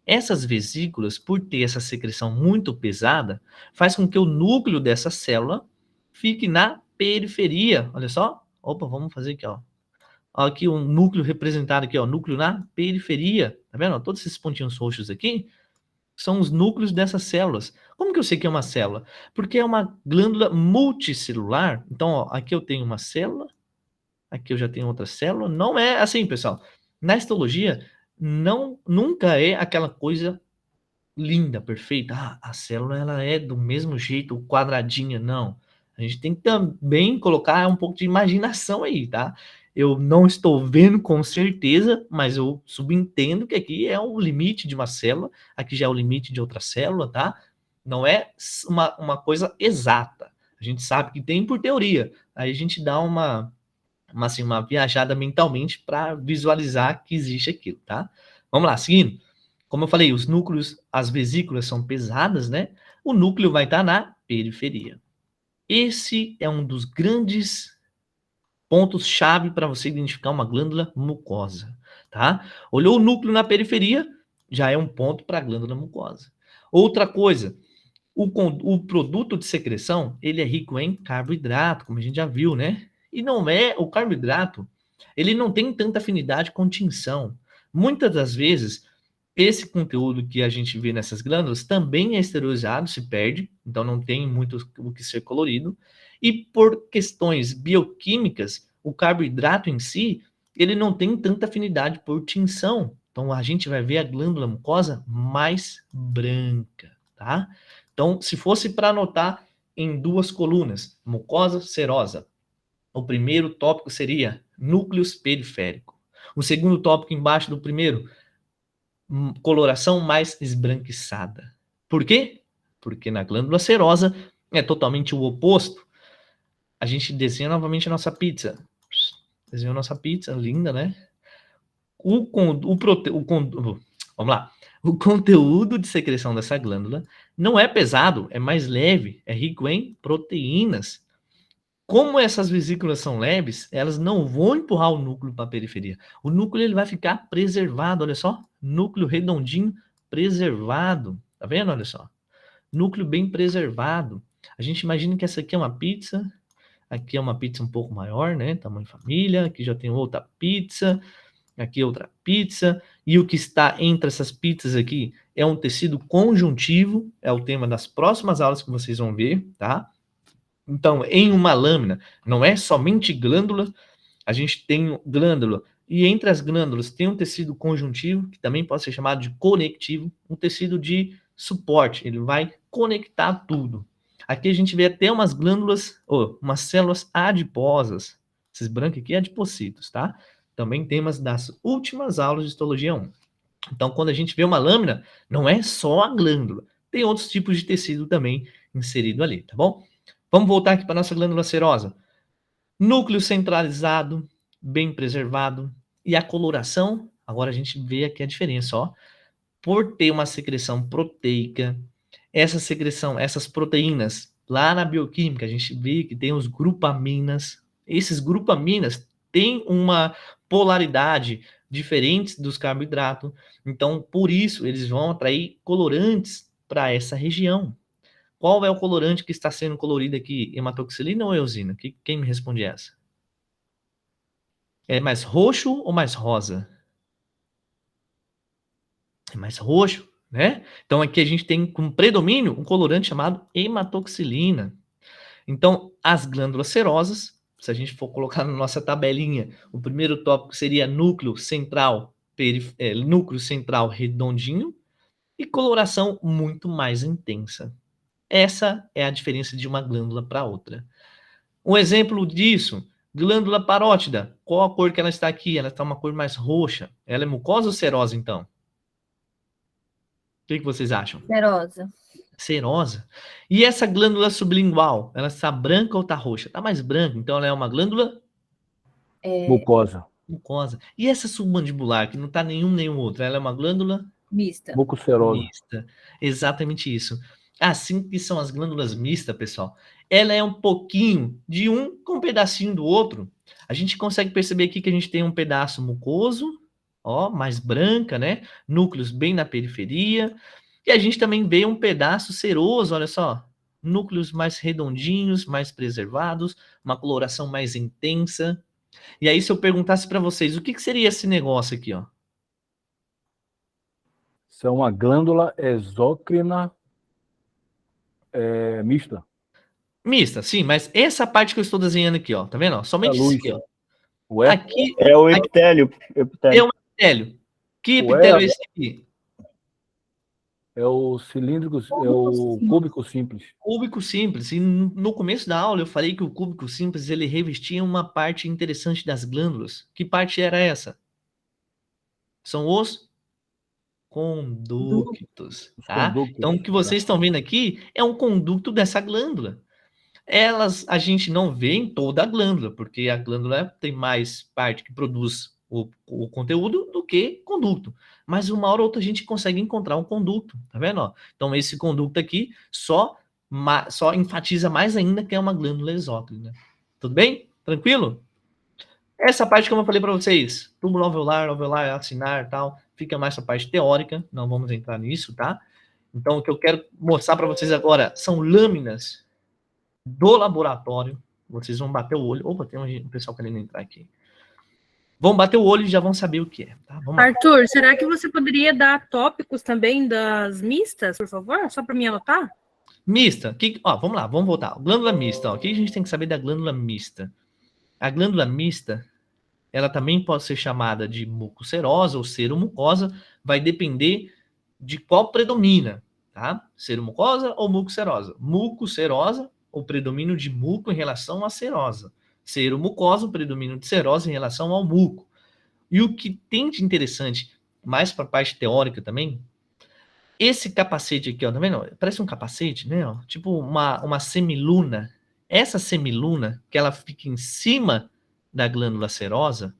Essas vesículas, por ter essa secreção muito pesada, faz com que o núcleo dessa célula fique na periferia. Olha só. Opa, vamos fazer aqui, ó. Aqui um núcleo representado aqui, ó, núcleo na periferia. Tá vendo? Todos esses pontinhos roxos aqui são os núcleos dessas células. Como que eu sei que é uma célula? Porque é uma glândula multicelular. Então, ó, aqui eu tenho uma célula, aqui eu já tenho outra célula. Não é assim, pessoal. Na histologia, nunca é aquela coisa linda, perfeita. Ah, a célula ela é do mesmo jeito, quadradinha. Não. A gente tem que também colocar um pouco de imaginação aí, tá? Eu não estou vendo com certeza, mas eu subentendo que aqui é o limite de uma célula, aqui já é o limite de outra célula, tá? Não é uma coisa exata. A gente sabe que tem por teoria. Aí a gente dá uma viajada mentalmente para visualizar que existe aquilo, tá? Vamos lá, seguindo. Como eu falei, os núcleos, as vesículas são pesadas, né? O núcleo vai estar na periferia. Esse é um dos grandes pontos-chave para você identificar uma glândula mucosa, tá? Olhou o núcleo na periferia, já é um ponto para a glândula mucosa. Outra coisa, o produto de secreção, ele é rico em carboidrato, como a gente já viu, né? E não é, o carboidrato, ele não tem tanta afinidade com tinção. Muitas das vezes, esse conteúdo que a gente vê nessas glândulas também é esterilizado, se perde, então não tem muito o que ser colorido. E por questões bioquímicas, o carboidrato em si, ele não tem tanta afinidade por tinção. Então a gente vai ver a glândula mucosa mais branca, tá? Então, se fosse para anotar em duas colunas, mucosa serosa, o primeiro tópico seria núcleos periférico. O segundo tópico embaixo do primeiro, coloração mais esbranquiçada. Por quê? Porque na glândula serosa é totalmente o oposto. A gente desenha novamente a nossa pizza. Desenhou a nossa pizza, linda, né? Vamos lá. O conteúdo de secreção dessa glândula não é pesado, é mais leve, é rico em proteínas. Como essas vesículas são leves, elas não vão empurrar o núcleo para a periferia. O núcleo ele vai ficar preservado, olha só. Núcleo redondinho, preservado. Tá vendo? Olha só. Núcleo bem preservado. A gente imagina que essa aqui é uma pizza. Aqui é uma pizza um pouco maior, né? Tamanho família. Aqui já tem outra pizza. Aqui outra pizza. E o que está entre essas pizzas aqui é um tecido conjuntivo. É o tema das próximas aulas que vocês vão ver, tá? Então, em uma lâmina, não é somente glândula, a gente tem glândula, e entre as glândulas tem um tecido conjuntivo, que também pode ser chamado de conectivo, um tecido de suporte, ele vai conectar tudo. Aqui a gente vê até umas glândulas, umas células adiposas, esses brancos aqui, adipocitos, tá? Também temas das últimas aulas de histologia 1. Então, quando a gente vê uma lâmina, não é só a glândula, tem outros tipos de tecido também inserido ali, tá bom? Vamos voltar aqui para a nossa glândula serosa. Núcleo centralizado, bem preservado. E a coloração, agora a gente vê aqui a diferença, ó. Por ter uma secreção proteica, essa secreção, essas proteínas, lá na bioquímica, a gente vê que tem os grupaminas. Esses grupaminas têm uma polaridade diferente dos carboidratos. Então, por isso, eles vão atrair colorantes para essa região. Qual é o colorante que está sendo colorido aqui? Hematoxilina ou eosina? Quem me responde essa? É mais roxo ou mais rosa? É mais roxo, né? Então aqui a gente tem como predomínio um colorante chamado hematoxilina. Então as glândulas serosas, se a gente for colocar na nossa tabelinha, o primeiro tópico seria núcleo central redondinho e coloração muito mais intensa. Essa é a diferença de uma glândula para outra. Um exemplo disso, glândula parótida. Qual a cor que ela está aqui? Ela está uma cor mais roxa. Ela é mucosa ou serosa, então? O que vocês acham? Serosa. Serosa. E essa glândula sublingual? Ela está branca ou está roxa? Está mais branca, então ela é uma glândula... Mucosa. Mucosa. E essa submandibular, que não está nenhum outro, ela é uma glândula... Mista. Mucocerosa. Mista. Exatamente isso. Assim que são as glândulas mistas, pessoal. Ela é um pouquinho de um com um pedacinho do outro. A gente consegue perceber aqui que a gente tem um pedaço mucoso, ó, mais branca, né? Núcleos bem na periferia. E a gente também vê um pedaço seroso, olha só. Núcleos mais redondinhos, mais preservados, uma coloração mais intensa. E aí, se eu perguntasse para vocês, o que seria esse negócio aqui, ó? Isso é uma glândula exócrina mista. Mista, sim, mas essa parte que eu estou desenhando aqui, ó, tá vendo? Ó? Somente isso aqui, ó. Ué? Aqui É o epitélio. é um epitélio. Que Ué? epitélio é esse aqui? É o cilíndrico, é o cúbico simples. Cúbico simples. E no começo da aula eu falei que o cúbico simples ele revestia uma parte interessante das glândulas. Que parte era essa? São os conductos, tá? Conductos. Então o que vocês estão vendo aqui é um conduto dessa glândula. Elas a gente não vê em toda a glândula, porque a glândula tem mais parte que produz o conteúdo do que conducto. Mas uma hora ou outra a gente consegue encontrar um conduto, tá vendo? Ó? Então esse conduto aqui só enfatiza mais ainda que é uma glândula exócrina. Tudo bem? Tranquilo? Essa parte, como eu falei para vocês, túbulo alveolar, acinar, tal, fica mais a parte teórica, não vamos entrar nisso, tá? Então, o que eu quero mostrar para vocês agora são lâminas do laboratório. Vocês vão bater o olho. Opa, tem um pessoal querendo entrar aqui. Vão bater o olho e já vão saber o que é, tá? Vamos lá. Arthur, será que você poderia dar tópicos também das mistas, por favor? Só para mim anotar? Mista, vamos lá, vamos voltar. Glândula mista, ó, o que a gente tem que saber da glândula mista? A glândula mista, ela também pode ser chamada de mucocerosa ou seromucosa, vai depender de qual predomina, tá? Seromucosa ou mucocerosa? Mucocerosa, o predomínio de muco em relação à serosa. Seromucosa, o predomínio de serosa em relação ao muco. E o que tem de interessante, mais para a parte teórica também, esse capacete aqui, ó, tá vendo? Parece um capacete, né? Ó, tipo uma semiluna. Essa semiluna, que ela fica em cima da glândula serosa,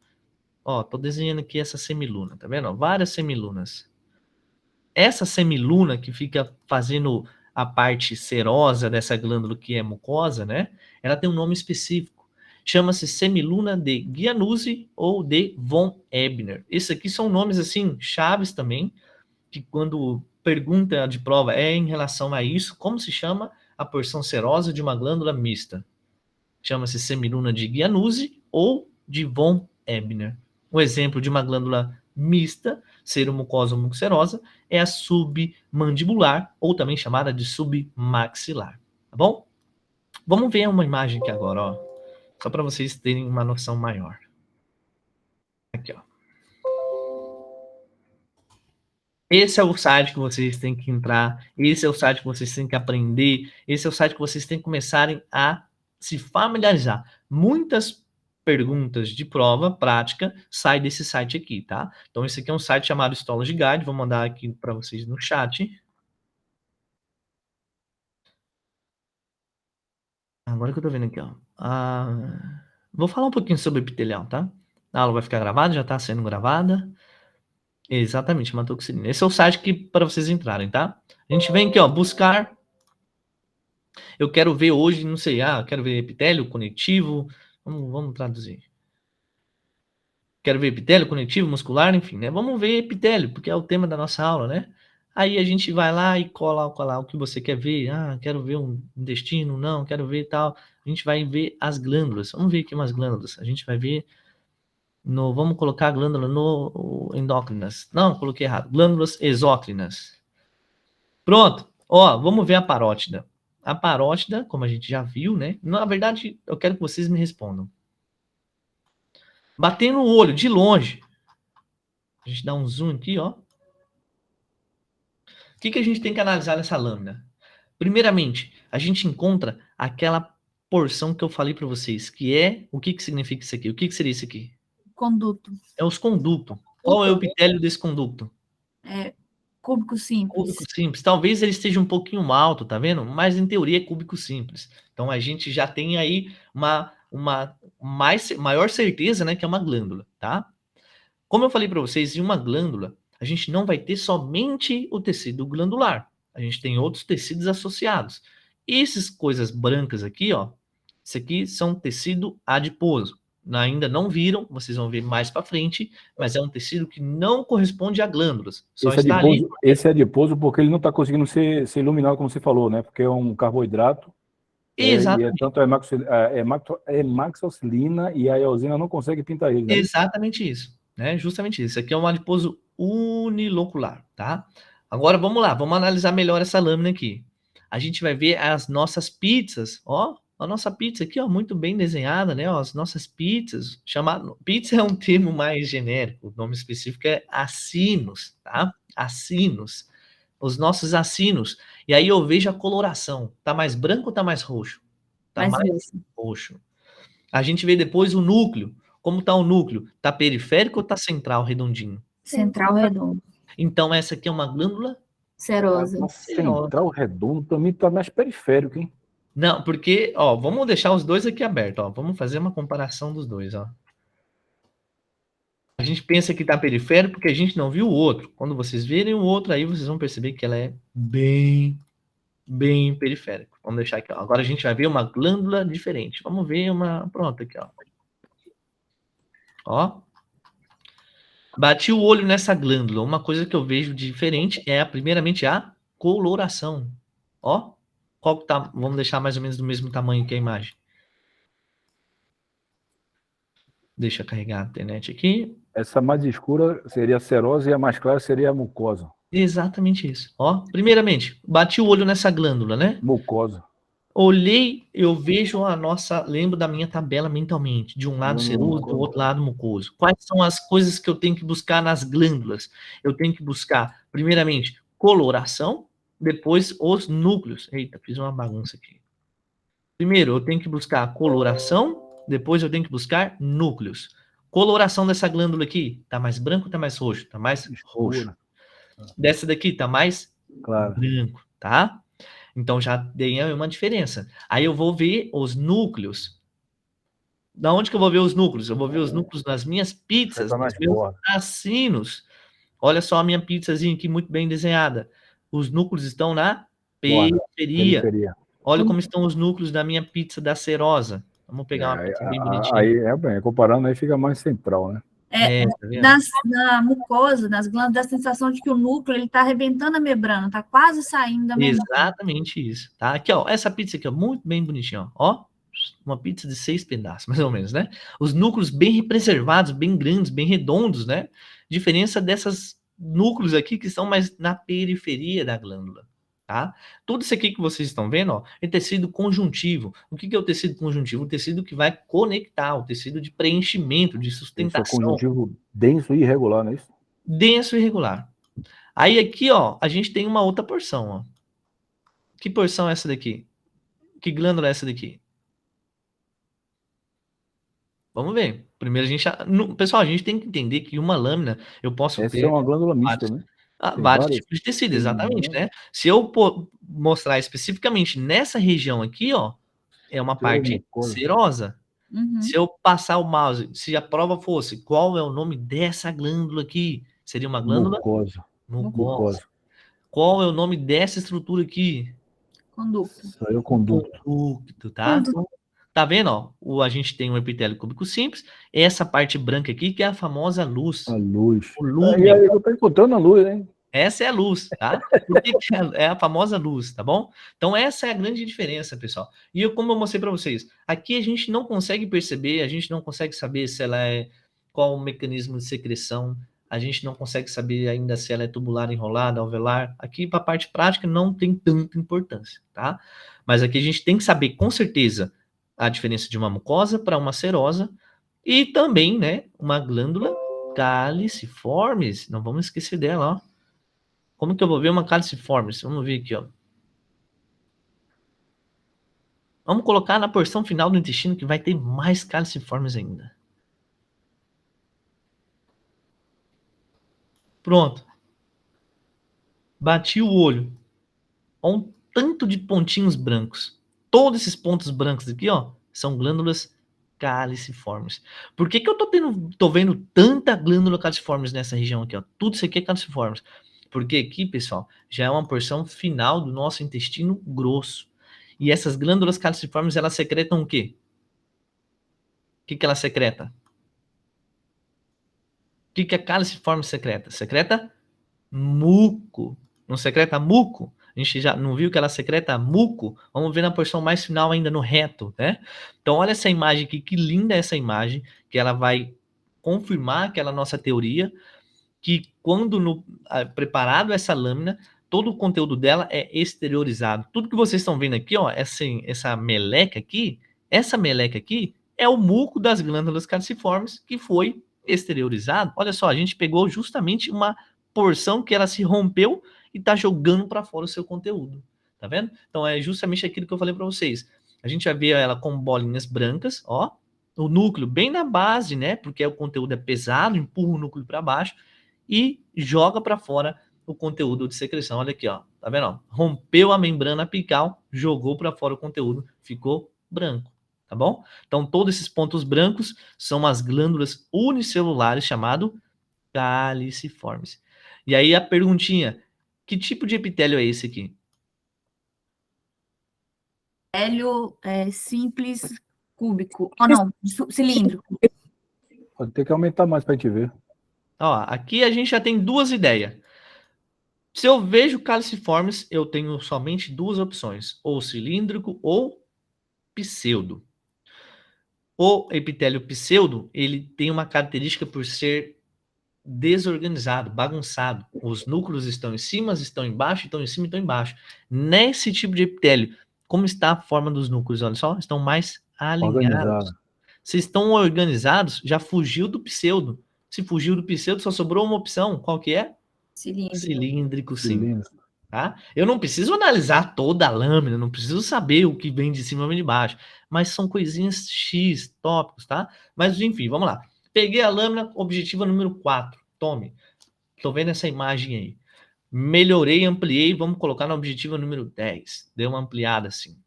ó, tô desenhando aqui essa semiluna, tá vendo? Ó, várias semilunas. Essa semiluna que fica fazendo a parte serosa dessa glândula que é mucosa, né? Ela tem um nome específico. Chama-se semiluna de Giannuzzi ou de von Ebner. Esses aqui são nomes, assim, chaves também, que quando pergunta de prova é em relação a isso, como se chama a porção serosa de uma glândula mista? Chama-se semiluna de Giannuzzi ou de von Ebner. Um exemplo de uma glândula mista, seromucosa ou mucocerosa, é a submandibular, ou também chamada de submaxilar. Tá bom? Vamos ver uma imagem aqui agora, ó, só para vocês terem uma noção maior. Aqui, ó. Esse é o site que vocês têm que entrar, esse é o site que vocês têm que aprender, esse é o site que vocês têm que começarem a se familiarizar. Muitas perguntas de prova prática saem desse site aqui, tá? Então, esse aqui é um site chamado Histology Guide, vou mandar aqui para vocês no chat. Agora que eu tô vendo aqui, ó. Vou falar um pouquinho sobre epitelial, tá? A aula vai ficar gravada, já tá sendo gravada. Exatamente, hematoxilina. Esse é o site que para vocês entrarem, tá? A gente vem aqui, ó, buscar. Eu quero ver hoje, não sei, quero ver epitélio conectivo. Vamos traduzir. Quero ver epitélio conectivo, muscular, enfim, né? Vamos ver epitélio, porque é o tema da nossa aula, né? Aí a gente vai lá e cola o que você quer ver. Quero ver um intestino, não, quero ver tal. A gente vai ver as glândulas. Vamos ver aqui umas glândulas. A gente vai ver vamos colocar a glândula no endócrinas. Não, coloquei errado. Glândulas exócrinas. Pronto. Ó, vamos ver a parótida. A parótida, como a gente já viu, né? Na verdade, eu quero que vocês me respondam. Batendo o olho de longe. A gente dá um zoom aqui, ó. O que a gente tem que analisar nessa lâmina? Primeiramente, a gente encontra aquela porção que eu falei para vocês, que é... O que significa isso aqui? O que seria isso aqui? Conduto. É os condutos. Qual é o epitélio desse conduto? É cúbico simples. Cúbico simples. Talvez ele esteja um pouquinho alto, tá vendo? Mas em teoria é cúbico simples. Então a gente já tem aí uma maior certeza, né, que é uma glândula, tá? Como eu falei para vocês, em uma glândula, a gente não vai ter somente o tecido glandular. A gente tem outros tecidos associados. E essas coisas brancas aqui, ó, isso aqui são tecido adiposo. Ainda não viram, vocês vão ver mais para frente, mas é um tecido que não corresponde a glândulas. Só está ali. Esse é adiposo porque ele não está conseguindo ser iluminado, como você falou, né? Porque é um carboidrato. Exatamente. Tanto a hemaxilina e a eosina não conseguem pintar ele, né? Exatamente isso, né? Justamente isso. Isso aqui é um adiposo unilocular, tá? Agora vamos lá, vamos analisar melhor essa lâmina aqui. A gente vai ver as nossas pizzas, ó. A nossa pizza aqui, ó, muito bem desenhada, né? Ó, as nossas pizzas, pizza é um termo mais genérico, o nome específico é acinos, tá? Acinos. Os nossos acinos. E aí eu vejo a coloração. Tá mais branco ou tá mais roxo? Tá mais roxo. A gente vê depois o núcleo. Como tá o núcleo? Tá periférico ou tá central, redondinho? Central redondo. Então essa aqui é uma glândula Serosa. Central redondo também tá mais periférico, hein? Não, porque, ó, vamos deixar os dois aqui abertos, ó. Vamos fazer uma comparação dos dois, ó. A gente pensa que tá periférico porque a gente não viu o outro. Quando vocês verem o outro, aí vocês vão perceber que ela é bem periférico. Vamos deixar aqui, ó. Agora a gente vai ver uma glândula diferente. Vamos ver uma... Pronto, aqui, ó. Ó. Bati o olho nessa glândula. Uma coisa que eu vejo diferente é, primeiramente, a coloração. Ó. Qual que tá? Vamos deixar mais ou menos do mesmo tamanho que a imagem. Deixa eu carregar a internet aqui. Essa mais escura seria a serose e a mais clara seria a mucosa. Exatamente isso. Ó, primeiramente, bati o olho nessa glândula, né? Mucosa. Olhei, eu vejo lembro da minha tabela mentalmente, de um lado seroso, do outro lado mucoso. Quais são as coisas que eu tenho que buscar nas glândulas? Eu tenho que buscar, primeiramente, coloração, depois os núcleos. Eita, fiz uma bagunça aqui. Primeiro, eu tenho que buscar coloração, depois eu tenho que buscar núcleos. Coloração dessa glândula aqui, tá mais branco ou tá mais roxo? Tá mais roxo. Dessa daqui tá mais branco, tá? Então já dei uma diferença. Aí eu vou ver os núcleos. Da onde que eu vou ver os núcleos? Eu vou ver os núcleos nas minhas pizzas, nos meus assinos. Olha só a minha pizzazinha aqui, muito bem desenhada. Os núcleos estão na periferia. Olha como estão os núcleos da minha pizza da Serosa. Vamos pegar uma pizza bem bonitinha. Aí, comparando, aí fica mais central, né? Tá na mucosa, nas glândulas, dá a sensação de que o núcleo ele está arrebentando a membrana, está quase saindo da membrana. Exatamente isso, tá? Aqui, ó, essa pizza aqui, ó, muito bem bonitinha, ó. Uma pizza de 6 pedaços, mais ou menos, né? Os núcleos bem preservados, bem grandes, bem redondos, né? Diferença dessas núcleos aqui que estão mais na periferia da glândula, tá? Tudo isso aqui que vocês estão vendo, ó, é tecido conjuntivo. O que é o tecido conjuntivo? O tecido que vai conectar, o tecido de preenchimento, de sustentação. Isso é conjuntivo denso e irregular, não é isso? Denso e irregular. Aí aqui, ó, a gente tem uma outra porção, ó. Que porção é essa daqui? Que glândula é essa daqui? Vamos ver. Primeiro a gente... Pessoal, a gente tem que entender que uma lâmina, eu posso Essa ter... é uma glândula mista, né? Vários tipos de tecido, exatamente, né? Se eu mostrar especificamente nessa região aqui, ó, é uma parte serosa. Se eu passar o mouse, se a prova fosse qual é o nome dessa glândula aqui, seria uma glândula mucosa. Qual é o nome dessa estrutura aqui? Conducto. Saiu conducto. Conducto, tá? Tá vendo, ó? A gente tem um epitélio cúbico simples, essa parte branca aqui que é a famosa luz. A luz. O lúmen. E aí eu tô encontrando a luz, hein? Essa é a luz, tá? Porque é a famosa luz, tá bom? Então essa é a grande diferença, pessoal. E como eu mostrei para vocês, aqui a gente não consegue perceber, a gente não consegue saber se ela é qual o mecanismo de secreção, a gente não consegue saber ainda se ela é tubular, enrolada, alveolar. Aqui para a parte prática não tem tanta importância, tá? Mas aqui a gente tem que saber com certeza a diferença de uma mucosa para uma serosa e também, né, uma glândula caliciformes. Não vamos esquecer dela, ó. Como que eu vou ver uma caliciformes? Vamos ver aqui, ó. Vamos colocar na porção final do intestino que vai ter mais caliciformes ainda. Pronto. Bati o olho. Olha um tanto de pontinhos brancos. Todos esses pontos brancos aqui, ó, são glândulas caliciformes. Por que eu tô vendo tanta glândula caliciformes nessa região aqui, ó? Tudo isso aqui é caliciformes. Porque aqui, pessoal, já é uma porção final do nosso intestino grosso. E essas glândulas caliciformes, elas secretam o quê? O que ela secreta? O que a caliciforme secreta? Secreta muco. Não secreta muco? A gente já não viu que ela secreta muco? Vamos ver na porção mais final ainda no reto, né? Então, olha essa imagem aqui, que linda essa imagem, que ela vai confirmar aquela nossa teoria, que quando preparado essa lâmina, todo o conteúdo dela é exteriorizado. Tudo que vocês estão vendo aqui, ó, essa meleca aqui é o muco das glândulas caliciformes que foi exteriorizado. Olha só, a gente pegou justamente uma porção que ela se rompeu e está jogando para fora o seu conteúdo. Tá vendo? Então é justamente aquilo que eu falei para vocês. A gente vai ver ela com bolinhas brancas, ó, o núcleo bem na base, né? Porque o conteúdo é pesado, empurra o núcleo para baixo e joga para fora o conteúdo de secreção. Olha aqui, ó. Tá vendo? Ó? Rompeu a membrana apical, jogou para fora o conteúdo, ficou branco. Tá bom? Então, todos esses pontos brancos são as glândulas unicelulares, chamado caliciformes. E aí a perguntinha, que tipo de epitélio é esse aqui? Epitélio simples cúbico. Oh, não, cilíndrico. Pode ter que aumentar mais pra gente ver. Ó, aqui a gente já tem duas ideias. Se eu vejo caliciformes, eu tenho somente duas opções, ou cilíndrico ou pseudo. O epitélio pseudo, ele tem uma característica por ser desorganizado, bagunçado. Os núcleos estão em cima, estão embaixo, estão em cima, estão embaixo. Nesse tipo de epitélio, como está a forma dos núcleos? Olha só, estão mais alinhados. Organizado. Se estão organizados, já fugiu do pseudo. Se fugiu do pseudo, só sobrou uma opção. Qual que é? Cilíndrico. Cilíndrico, sim. Cilíndrico. Tá? Eu não preciso analisar toda a lâmina, não preciso saber o que vem de cima e vem de baixo, mas são coisinhas X, tópicos, tá? Mas enfim, vamos lá. Peguei a lâmina objetiva número 4. Tome. Tô vendo essa imagem aí. Melhorei, ampliei, vamos colocar na objetiva número 10. Deu uma ampliada assim.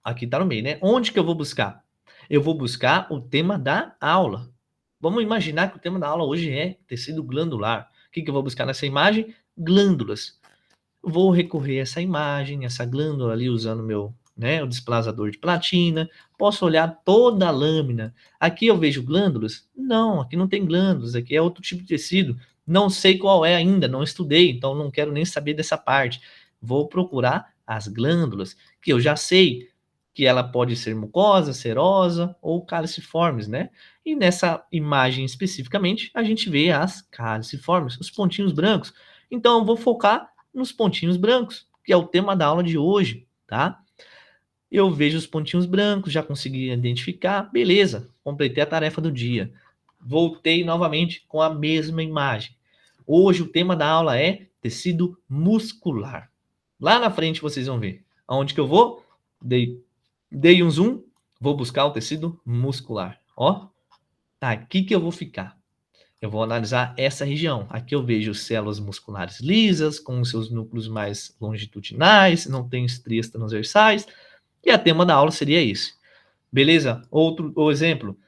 Aqui tá no meio, né? Onde que eu vou buscar? Eu vou buscar o tema da aula. Vamos imaginar que o tema da aula hoje é tecido glandular. O que eu vou buscar nessa imagem? Glândulas. Vou recorrer a essa imagem, essa glândula ali, usando o desplazador de platina. Posso olhar toda a lâmina. Aqui eu vejo glândulas? Não, aqui não tem glândulas, aqui é outro tipo de tecido. Não sei qual é ainda, não estudei, então não quero nem saber dessa parte. Vou procurar as glândulas, que eu já sei que ela pode ser mucosa, serosa ou caliciformes, né? E nessa imagem especificamente, a gente vê as caliciformes, os pontinhos brancos. Então eu vou focar nos pontinhos brancos, que é o tema da aula de hoje, tá? Eu vejo os pontinhos brancos, já consegui identificar, beleza, completei a tarefa do dia. Voltei novamente com a mesma imagem. Hoje o tema da aula é tecido muscular. Lá na frente vocês vão ver. Aonde que eu vou? Dei um zoom, vou buscar o tecido muscular. Ó, tá aqui que eu vou ficar. Eu vou analisar essa região. Aqui eu vejo células musculares lisas, com os seus núcleos mais longitudinais, não tem estrias transversais. E a tema da aula seria esse. Beleza? Outro exemplo.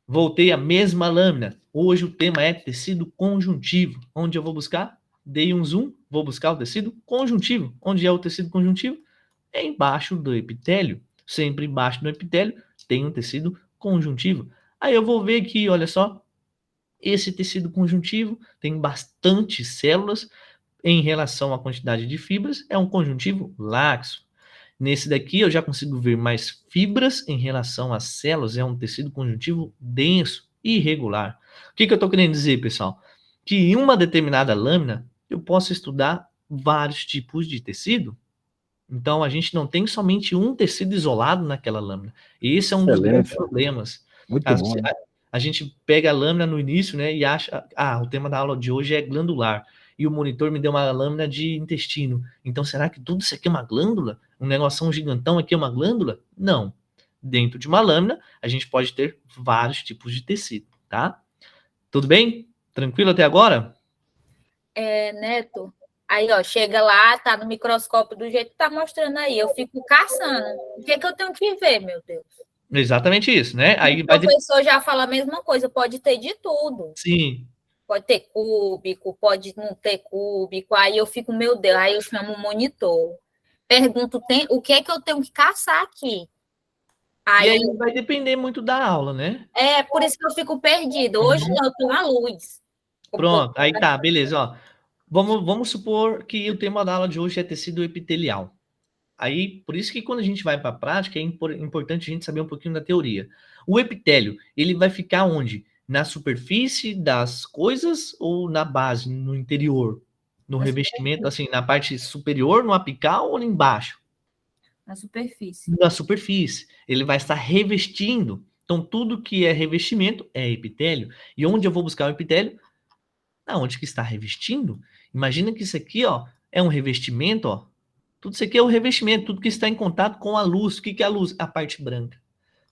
Voltei à mesma lâmina. Hoje o tema é tecido conjuntivo. Onde eu vou buscar? Dei um zoom, vou buscar o tecido conjuntivo. Onde é o tecido conjuntivo? É embaixo do epitélio. Sempre embaixo do epitélio tem um tecido conjuntivo. Aí eu vou ver aqui, olha só. Esse tecido conjuntivo tem bastante células em relação à quantidade de fibras, é um conjuntivo laxo. Nesse daqui eu já consigo ver mais fibras em relação às células, é um tecido conjuntivo denso e irregular. O que eu estou querendo dizer, pessoal? Que em uma determinada lâmina eu posso estudar vários tipos de tecido. Então a gente não tem somente um tecido isolado naquela lâmina. Esse é um dos grandes problemas. Muito bom, né? A gente pega a lâmina no início, né, e acha, o tema da aula de hoje é glandular, e o monitor me deu uma lâmina de intestino. Então, será que tudo isso aqui é uma glândula? Um negoção gigantão aqui é uma glândula? Não. Dentro de uma lâmina, a gente pode ter vários tipos de tecido, tá? Tudo bem? Tranquilo até agora? Neto, aí, ó, chega lá, tá no microscópio do jeito que tá mostrando aí, eu fico caçando. O que eu tenho que ver, meu Deus? Exatamente isso, né? Aí o professor já fala a mesma coisa, pode ter de tudo. Sim. Pode ter cúbico, pode não ter cúbico, aí eu fico, meu Deus, aí eu chamo o monitor. Pergunto, o que é que eu tenho que caçar aqui? Aí, e aí vai depender muito da aula, né? Por isso que eu fico perdida. Hoje não, eu tenho a luz. Pronto, aí tá, beleza, ó. Vamos supor que o tema da aula de hoje é tecido epitelial. Aí, por isso que quando a gente vai para a prática, é importante a gente saber um pouquinho da teoria. O epitélio, ele vai ficar onde? Na superfície das coisas ou na base, no interior? No revestimento, assim, na parte superior, no apical ou embaixo? Na superfície. Na superfície. Ele vai estar revestindo. Então, tudo que é revestimento é epitélio. E onde eu vou buscar o epitélio? Aonde que está revestindo? Imagina que isso aqui, ó, é um revestimento, ó. Tudo isso aqui é o revestimento, tudo que está em contato com a luz. O que é a luz? A parte branca.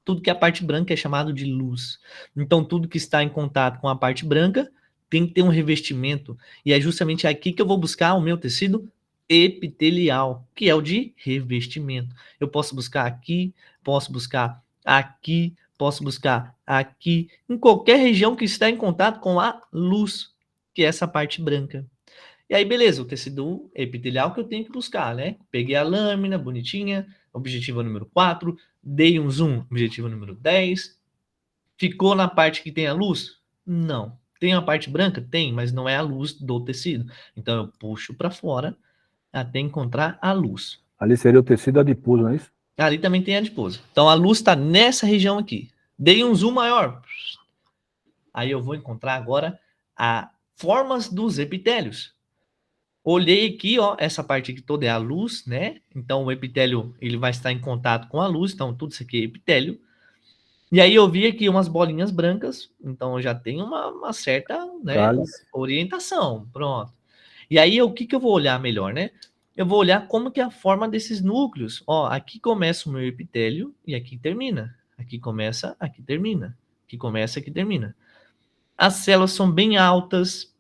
Tudo que é a parte branca é chamado de luz. Então, tudo que está em contato com a parte branca tem que ter um revestimento. E é justamente aqui que eu vou buscar o meu tecido epitelial, que é o de revestimento. Eu posso buscar aqui, posso buscar aqui, posso buscar aqui, em qualquer região que está em contato com a luz, que é essa parte branca. E aí, beleza, o tecido epitelial que eu tenho que buscar, né? Peguei a lâmina, bonitinha, objetiva número 4, dei um zoom, objetiva número 10. Ficou na parte que tem a luz? Não. Tem a parte branca? Tem, mas não é a luz do tecido. Então eu puxo para fora até encontrar a luz. Ali seria o tecido adiposo, não é isso? Ali também tem adiposo. Então a luz está nessa região aqui. Dei um zoom maior. Aí eu vou encontrar agora as formas dos epitélios. Olhei aqui, ó, essa parte aqui toda é a luz, né? Então o epitélio ele vai estar em contato com a luz, então tudo isso aqui é epitélio. E aí eu vi aqui umas bolinhas brancas, então eu já tenho uma certa, né, orientação, pronto. E aí o que eu vou olhar melhor, né? Eu vou olhar como que é a forma desses núcleos. Ó, aqui começa o meu epitélio e aqui termina. Aqui começa, aqui termina. Aqui começa, aqui termina. As células são bem altas,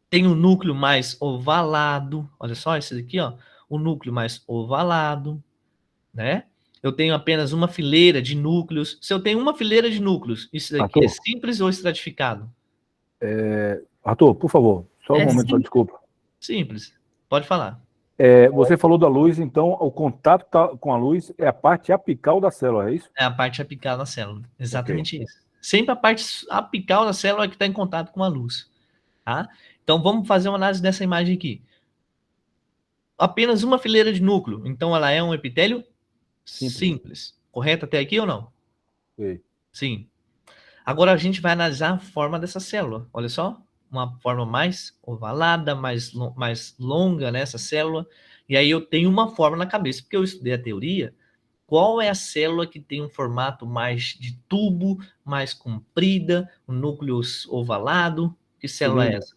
tem um núcleo mais ovalado. Olha só esse daqui, ó, o núcleo mais ovalado, né? Eu tenho apenas uma fileira de núcleos. Se eu tenho uma fileira de núcleos, isso daqui é simples ou estratificado? Arthur, por favor, só um momento, simples. desculpa. Simples. Pode falar. Você falou da luz, então o contato com a luz é a parte apical da célula, é isso? É a parte apical da célula. Exatamente isso. Sempre a parte apical da célula é que está em contato com a luz. Tá? Então vamos fazer uma análise dessa imagem aqui. Apenas uma fileira de núcleo. Então ela é um epitélio simples. Correto até aqui ou não? Sim. Agora a gente vai analisar a forma dessa célula. Olha só. Uma forma mais ovalada, mais longa nessa célula. E aí eu tenho uma forma na cabeça, porque eu estudei a teoria. Qual é a célula que tem um formato mais de tubo, mais comprida, um núcleo ovalado? Que célula é essa?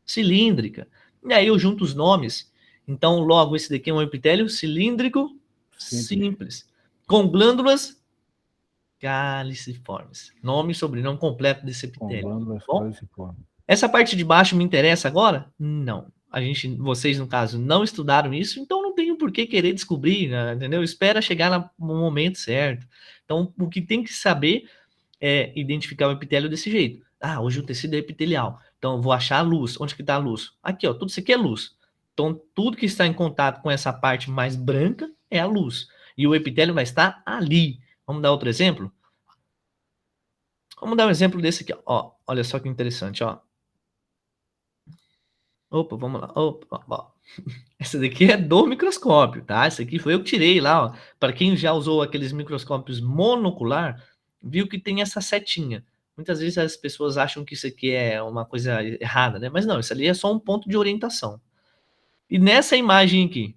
Cilíndrica. E aí eu junto os nomes. Então, logo, esse daqui é um epitélio cilíndrico simples. Com glândulas caliciformes. Nome e sobrenome completo desse epitélio. Com glândulas caliciformes. Essa parte de baixo me interessa agora? Não. Vocês, no caso, não estudaram isso, então não tenho por que querer descobrir, né, entendeu? Espera chegar no momento certo. Então, o que tem que saber é identificar o epitélio desse jeito. Ah, hoje o tecido é epitelial. Então, eu vou achar a luz. Onde que está a luz? Aqui, ó. Tudo isso aqui é luz. Então, tudo que está em contato com essa parte mais branca é a luz. E o epitélio vai estar ali. Vamos dar outro exemplo? Vamos dar um exemplo desse aqui, ó. Olha só que interessante, ó. Opa, vamos lá. Opa, ó. Essa daqui é do microscópio, tá? Essa aqui foi eu que tirei lá, ó. Para quem já usou aqueles microscópios monocular, viu que tem essa setinha. Muitas vezes as pessoas acham que isso aqui é uma coisa errada, né? Mas não, isso ali é só um ponto de orientação. E nessa imagem aqui,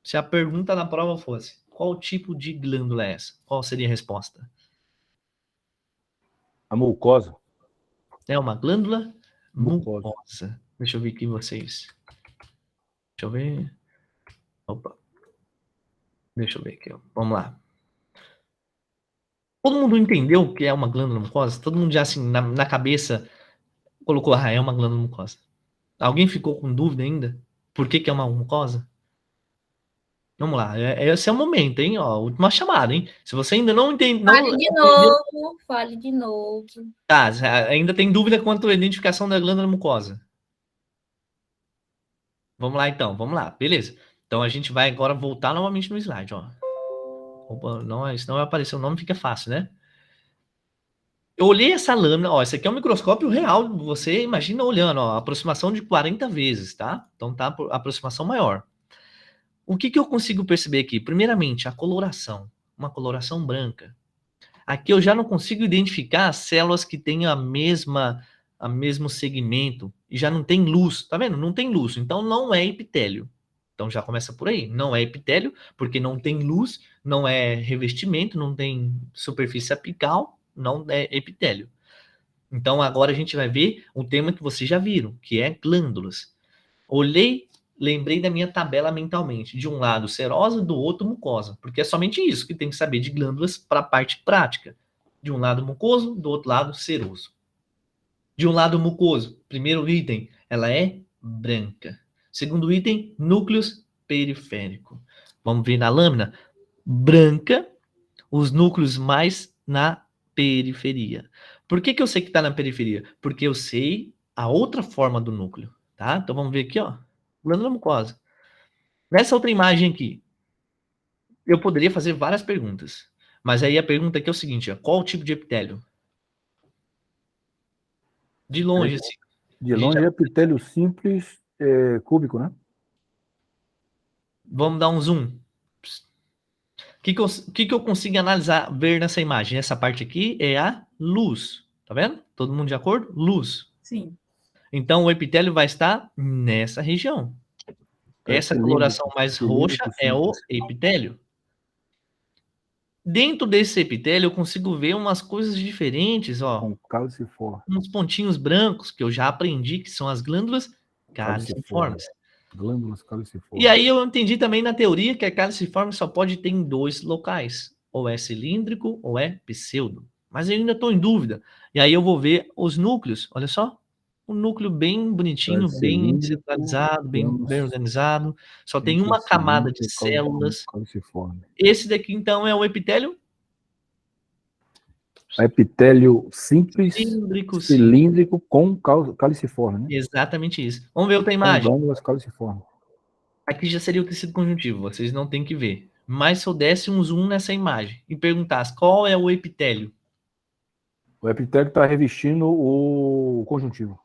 se a pergunta na prova fosse, qual tipo de glândula é essa? Qual seria a resposta? A mucosa. É uma glândula mucosa. Deixa eu ver aqui vocês. Deixa eu ver. Opa. Deixa eu ver aqui, ó. Vamos lá. Todo mundo entendeu o que é uma glândula mucosa? Todo mundo já, assim, na cabeça, colocou, é uma glândula mucosa. Alguém ficou com dúvida ainda? Por que é uma mucosa? Vamos lá. Esse é o momento, hein? Ó, última chamada, hein? Se você ainda não entende... Fale de novo. Tá, ainda tem dúvida quanto à identificação da glândula mucosa? Vamos lá, então. Vamos lá. Beleza. Então, a gente vai agora voltar novamente no slide, ó. Opa, não, senão vai aparecer o nome, fica fácil, né? Eu olhei essa lâmina, ó, esse aqui é um microscópio real, você imagina olhando, ó, aproximação de 40 vezes, tá? Então tá a aproximação maior. O que eu consigo perceber aqui? Primeiramente, a coloração, uma coloração branca. Aqui eu já não consigo identificar as células que têm a mesmo segmento e já não tem luz, tá vendo? Não tem luz, então não é epitélio. Então já começa por aí, não é epitélio, porque não tem luz, não é revestimento, não tem superfície apical, não é epitélio. Então agora a gente vai ver um tema que vocês já viram, que é glândulas. Olhei, lembrei da minha tabela mentalmente, de um lado serosa, do outro mucosa, porque é somente isso que tem que saber de glândulas para a parte prática. De um lado mucoso, do outro lado seroso. De um lado mucoso, primeiro item, ela é branca. Segundo item, núcleos periférico. Vamos ver na lâmina. Branca, os núcleos mais na periferia. Por que eu sei que está na periferia? Porque eu sei a outra forma do núcleo, tá? Então vamos ver aqui, ó. Glândula mucosa. Nessa outra imagem aqui, eu poderia fazer várias perguntas. Mas aí a pergunta aqui é o seguinte, ó, qual o tipo de epitélio? De longe, assim. De longe é epitélio simples cúbico, né? Vamos dar um zoom. O que eu consigo analisar, ver nessa imagem? Essa parte aqui é a luz. Tá vendo? Todo mundo de acordo? Luz. Sim. Então, o epitélio vai estar nessa região. Essa coloração mais roxa é o epitélio. Dentro desse epitélio, eu consigo ver umas coisas diferentes, ó. Com caliciforme. Uns pontinhos brancos, que eu já aprendi que são as glândulas caliciformes. Glândulas caliciformes. E aí eu entendi também na teoria que a caliciforme só pode ter em 2 locais. Ou é cilíndrico ou é pseudo. Mas eu ainda estou em dúvida. E aí eu vou ver os núcleos. Olha só. Um núcleo bem bonitinho, bem centralizado, bem organizado. Só tem uma camada de células. Caliciforme. Esse daqui, então, é o epitélio Epitélio simples, cilíndrico com caliciforme, né? Exatamente isso. Vamos ver outra imagem. Glândulas caliciformes. Aqui já seria o tecido conjuntivo, vocês não têm que ver. Mas se eu desse um zoom nessa imagem e perguntasse qual é o epitélio? O epitélio está revestindo o conjuntivo.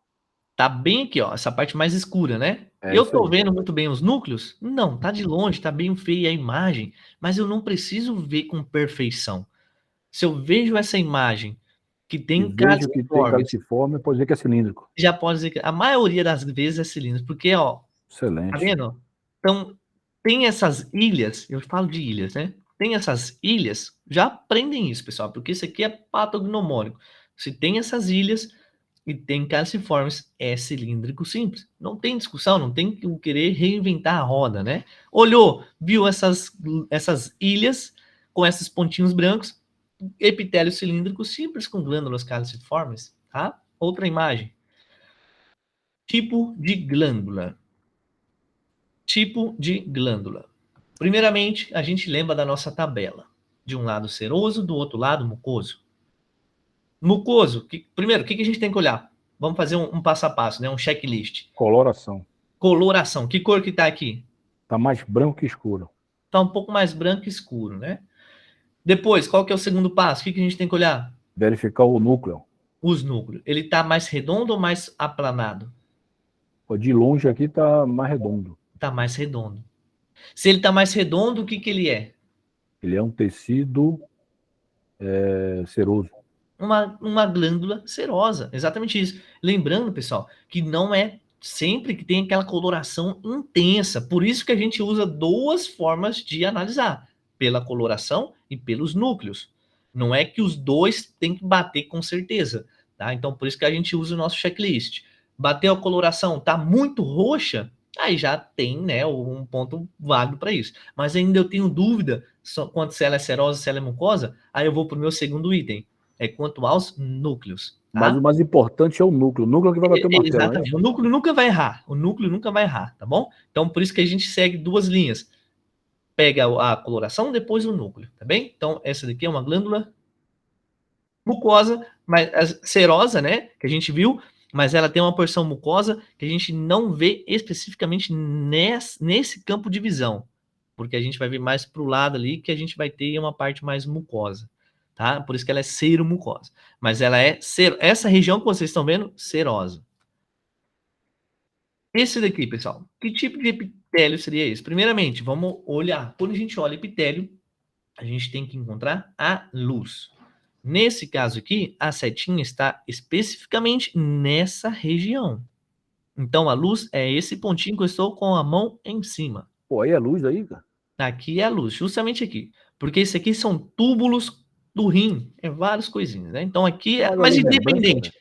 Tá bem aqui, ó, essa parte mais escura, né? Eu tô vendo muito bem os núcleos? Não, tá de longe, tá bem feia a imagem, mas eu não preciso ver com perfeição. Se eu vejo essa imagem que tem caliciforme, pode dizer que é cilíndrico. Já pode dizer que a maioria das vezes é cilíndrico, porque, ó, excelente. Tá vendo? Então, tem essas ilhas, eu falo de ilhas, né? Tem essas ilhas, já aprendem isso, pessoal, porque isso aqui é patognomônico. Se tem essas ilhas e tem caliciformes, é cilíndrico simples. Não tem discussão, não tem que querer reinventar a roda, né? Olhou, viu essas ilhas com esses pontinhos brancos, epitélio cilíndrico simples com glândulas caliciformes, tá? Outra imagem. Tipo de glândula. Tipo de glândula. Primeiramente, a gente lembra da nossa tabela. De um lado seroso, do outro lado mucoso. Mucoso, primeiro, o que a gente tem que olhar? Vamos fazer um passo a passo, né? Um checklist. Coloração. Coloração. Que cor que tá aqui? Tá mais branco que escuro. Tá um pouco mais branco e escuro, né? Depois, qual que é o segundo passo? O que a gente tem que olhar? Verificar o núcleo. Os núcleos. Ele tá mais redondo ou mais aplanado? De longe aqui tá mais redondo. Tá mais redondo. Se ele tá mais redondo, o que ele é? Ele é um tecido seroso. Uma glândula serosa, exatamente isso. Lembrando, pessoal, que não é sempre que tem aquela coloração intensa. Por isso que a gente usa 2 formas de analisar. Pela coloração e pelos núcleos. Não é que os 2 têm que bater com certeza. Tá? Então, por isso que a gente usa o nosso checklist. Bateu a coloração, tá muito roxa, aí já tem, né, um ponto válido para isso. Mas ainda eu tenho dúvida quanto se ela é serosa, se ela é mucosa, aí eu vou para o meu segundo item. É quanto aos núcleos. Tá? Mas o mais importante é o núcleo. O núcleo que vai bater o martelo. Exatamente. Né? O núcleo nunca vai errar. O núcleo nunca vai errar, tá bom? Então, por isso que a gente segue 2 linhas. Pega a coloração, depois o núcleo, tá bem? Então, essa daqui é uma glândula mucosa, mas serosa, né? Que a gente viu, mas ela tem uma porção mucosa que a gente não vê especificamente nesse campo de visão, porque a gente vai ver mais para o lado ali que a gente vai ter uma parte mais mucosa, tá? Por isso que ela é seromucosa. Mas ela é essa região que vocês estão vendo, serosa. Esse daqui, pessoal, que tipo de epitélio seria esse? Primeiramente, vamos olhar. Quando a gente olha epitélio, a gente tem que encontrar a luz. Nesse caso aqui, a setinha está especificamente nessa região. Então, a luz é esse pontinho que eu estou com a mão em cima. Pô, aí é luz aí, cara? Aqui é a luz, justamente aqui. Porque isso aqui são túbulos do rim. É várias coisinhas, né? Então, aqui é... Mas independente.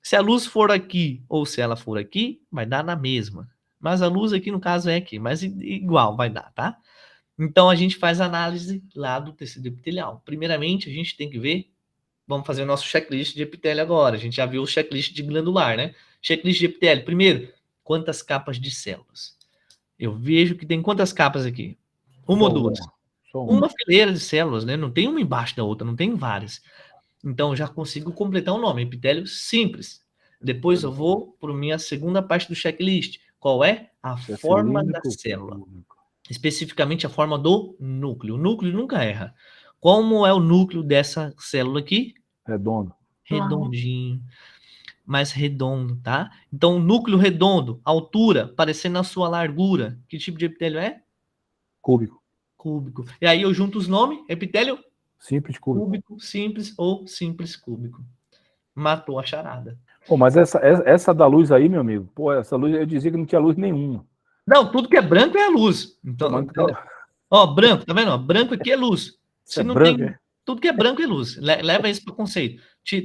Se a luz for aqui ou se ela for aqui, vai dar na mesma. Mas a luz aqui, no caso, é aqui. Mas igual vai dar, tá? Então, a gente faz a análise lá do tecido epitelial. Primeiramente, a gente tem que ver... Vamos fazer o nosso checklist de epitélio agora. A gente já viu o checklist de glandular, né? Checklist de epitélio. Primeiro, quantas capas de células? Eu vejo que tem quantas capas aqui? Uma ou duas? Uma fileira de células, né? Não tem uma embaixo da outra, não tem várias. Então, eu já consigo completar o nome. Epitélio simples. Depois eu vou para a minha segunda parte do checklist. Qual é? A forma da célula. Especificamente a forma do núcleo. O núcleo nunca erra. Como é o núcleo dessa célula aqui? Redondo. Redondinho. mais redondo, tá? Então, núcleo redondo, altura, parecendo a sua largura. Que tipo de epitélio é? Cúbico. Cúbico. E aí eu junto os nomes, epitélio Simples cúbico. cúbico, simples ou simples cúbico. Matou a charada. Pô, mas essa da luz aí, meu amigo, pô, essa luz, eu dizia que não tinha luz nenhuma. Não, tudo que é branco é a luz. Então, Mas, ó, branco, tá vendo? Ó, branco aqui é luz. isso Se é não branco, tem, é? tudo que é branco é luz. Leva isso para o conceito.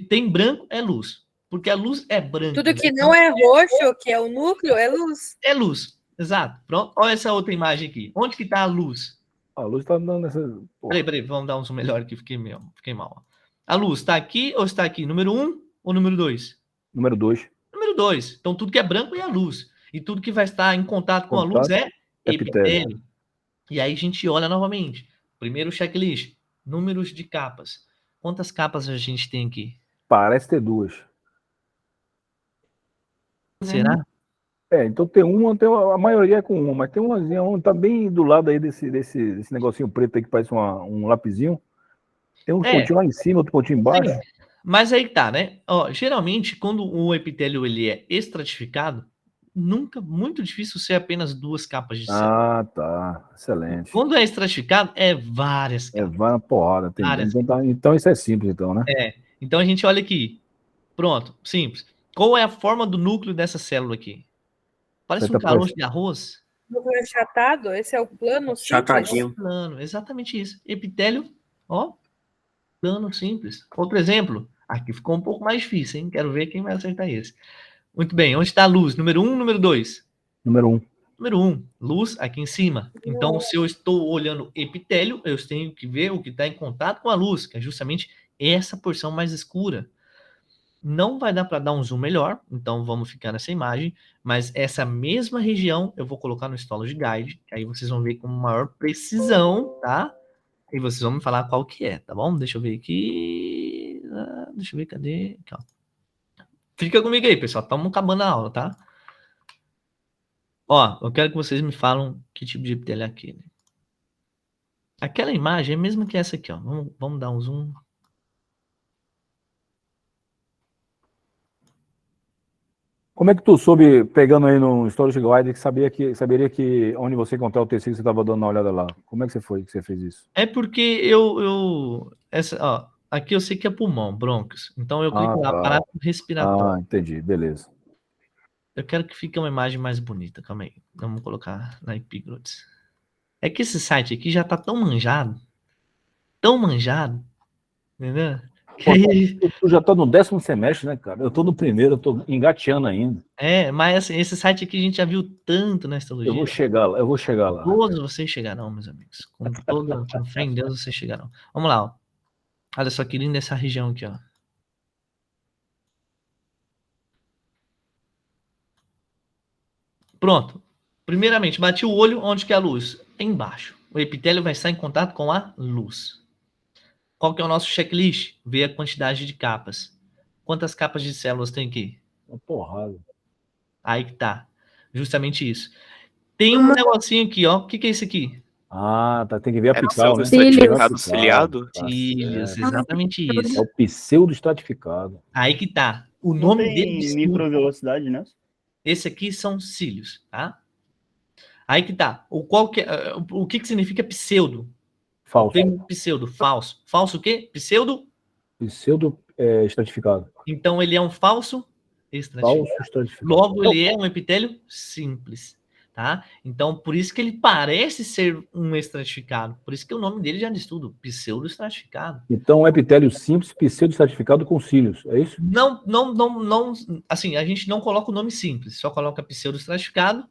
Tem branco é luz, porque a luz é branca. Tudo que né? não é roxo, que é o núcleo, é luz. É luz, exato. Pronto. Olha essa outra imagem aqui. Onde que tá a luz? A luz tá dando essa. Peraí, vamos dar um zoom melhor aqui, fiquei mal. Ó. A luz está aqui ou está aqui? Número 1 ou número 2? Número 2. Número 2. Então, tudo que é branco é a luz. E tudo que vai estar em contato com a luz é epitélio. E aí a gente olha novamente. Primeiro checklist. Números de capas. Quantas capas a gente tem aqui? Parece ter 2. Será? Então tem uma, a maioria é com uma, mas tem umazinha, tá bem do lado aí desse negocinho preto aí que parece um lapisinho. Tem um pontinho lá em cima, outro pontinho embaixo. Sim. Mas aí tá, né? Ó, geralmente, quando o epitélio ele é estratificado, muito difícil ser apenas 2 capas de célula. Ah, tá. Excelente. Quando é estratificado, é várias capas. Vai na porrada. Várias. Então isso é simples, então, né? Então a gente olha aqui. Pronto, simples. Qual é a forma do núcleo dessa célula aqui? Parece um caroço de arroz. Núcleo achatado, esse é o plano simples. Chatadinho. Plano, exatamente isso. Epitélio, ó, plano simples. Outro exemplo. Aqui ficou um pouco mais difícil, hein? Quero ver quem vai acertar esse. Muito bem, onde está a luz? Número 1, número 2? Número 1. Número 1, luz aqui em cima. Então, se eu estou olhando epitélio, eu tenho que ver o que está em contato com a luz, que é justamente essa porção mais escura. Não vai dar para dar um zoom melhor, então vamos ficar nessa imagem, mas essa mesma região eu vou colocar no Histology Guide, que aí vocês vão ver com maior precisão, tá? E vocês vão me falar qual que é, tá bom? Deixa eu ver aqui. Deixa eu ver, cadê? Aqui, ó. Fica comigo aí, pessoal. Estamos acabando a aula, tá? Ó, eu quero que vocês me falam que tipo de epitélio é aquele. Aquela imagem é a mesma que essa aqui, ó. Vamos dar um zoom. Como é que tu soube, pegando aí no Storage Guide, que saberia que onde você encontrar o tecido que você estava dando uma olhada lá? Como é que você fez isso? É porque aqui eu sei que é pulmão, brônquios. Então eu clico lá, aparato respiratório. Ah, entendi, beleza. Eu quero que fique uma imagem mais bonita, calma aí. Vamos colocar na Epiglots. É que esse site aqui já tá tão manjado, entendeu? Tu já tá no 10º semestre, né, cara? Eu tô no primeiro, eu tô engateando ainda. Mas assim, esse site aqui a gente já viu tanto na histologia. Eu vou chegar lá. Todos vocês chegarão, meus amigos. Com fé em Deus, vocês chegarão. Vamos lá, ó. Olha só que linda essa região aqui, ó. Pronto. Primeiramente, bati o olho, onde que é a luz? Embaixo. O epitélio vai estar em contato com a luz. Qual que é o nosso checklist? Ver a quantidade de capas. Quantas capas de células tem aqui? Uma porrada. Aí que tá. Justamente isso. Tem um negocinho aqui, ó. O que é isso aqui? Ah, tá. Tem que ver apical, né? Estratificado ciliado? Cílios, exatamente isso. É o pseudo-estratificado. Aí que tá. O nome dele tem microvelocidade, né? Esse aqui são cílios, tá? Aí que tá. O que significa pseudo? Falso. Tem pseudo, falso. Falso o quê? Pseudo? Pseudo-estratificado. Então ele é um falso estratificado. Falso estratificado. Logo, ele é um epitélio simples, tá? Então, por isso que ele parece ser um estratificado. Por isso que o nome dele já diz tudo, pseudo-estratificado. Então, epitélio simples, pseudo-estratificado com cílios, é isso? Não, assim, a gente não coloca o nome simples, só coloca pseudo-estratificado,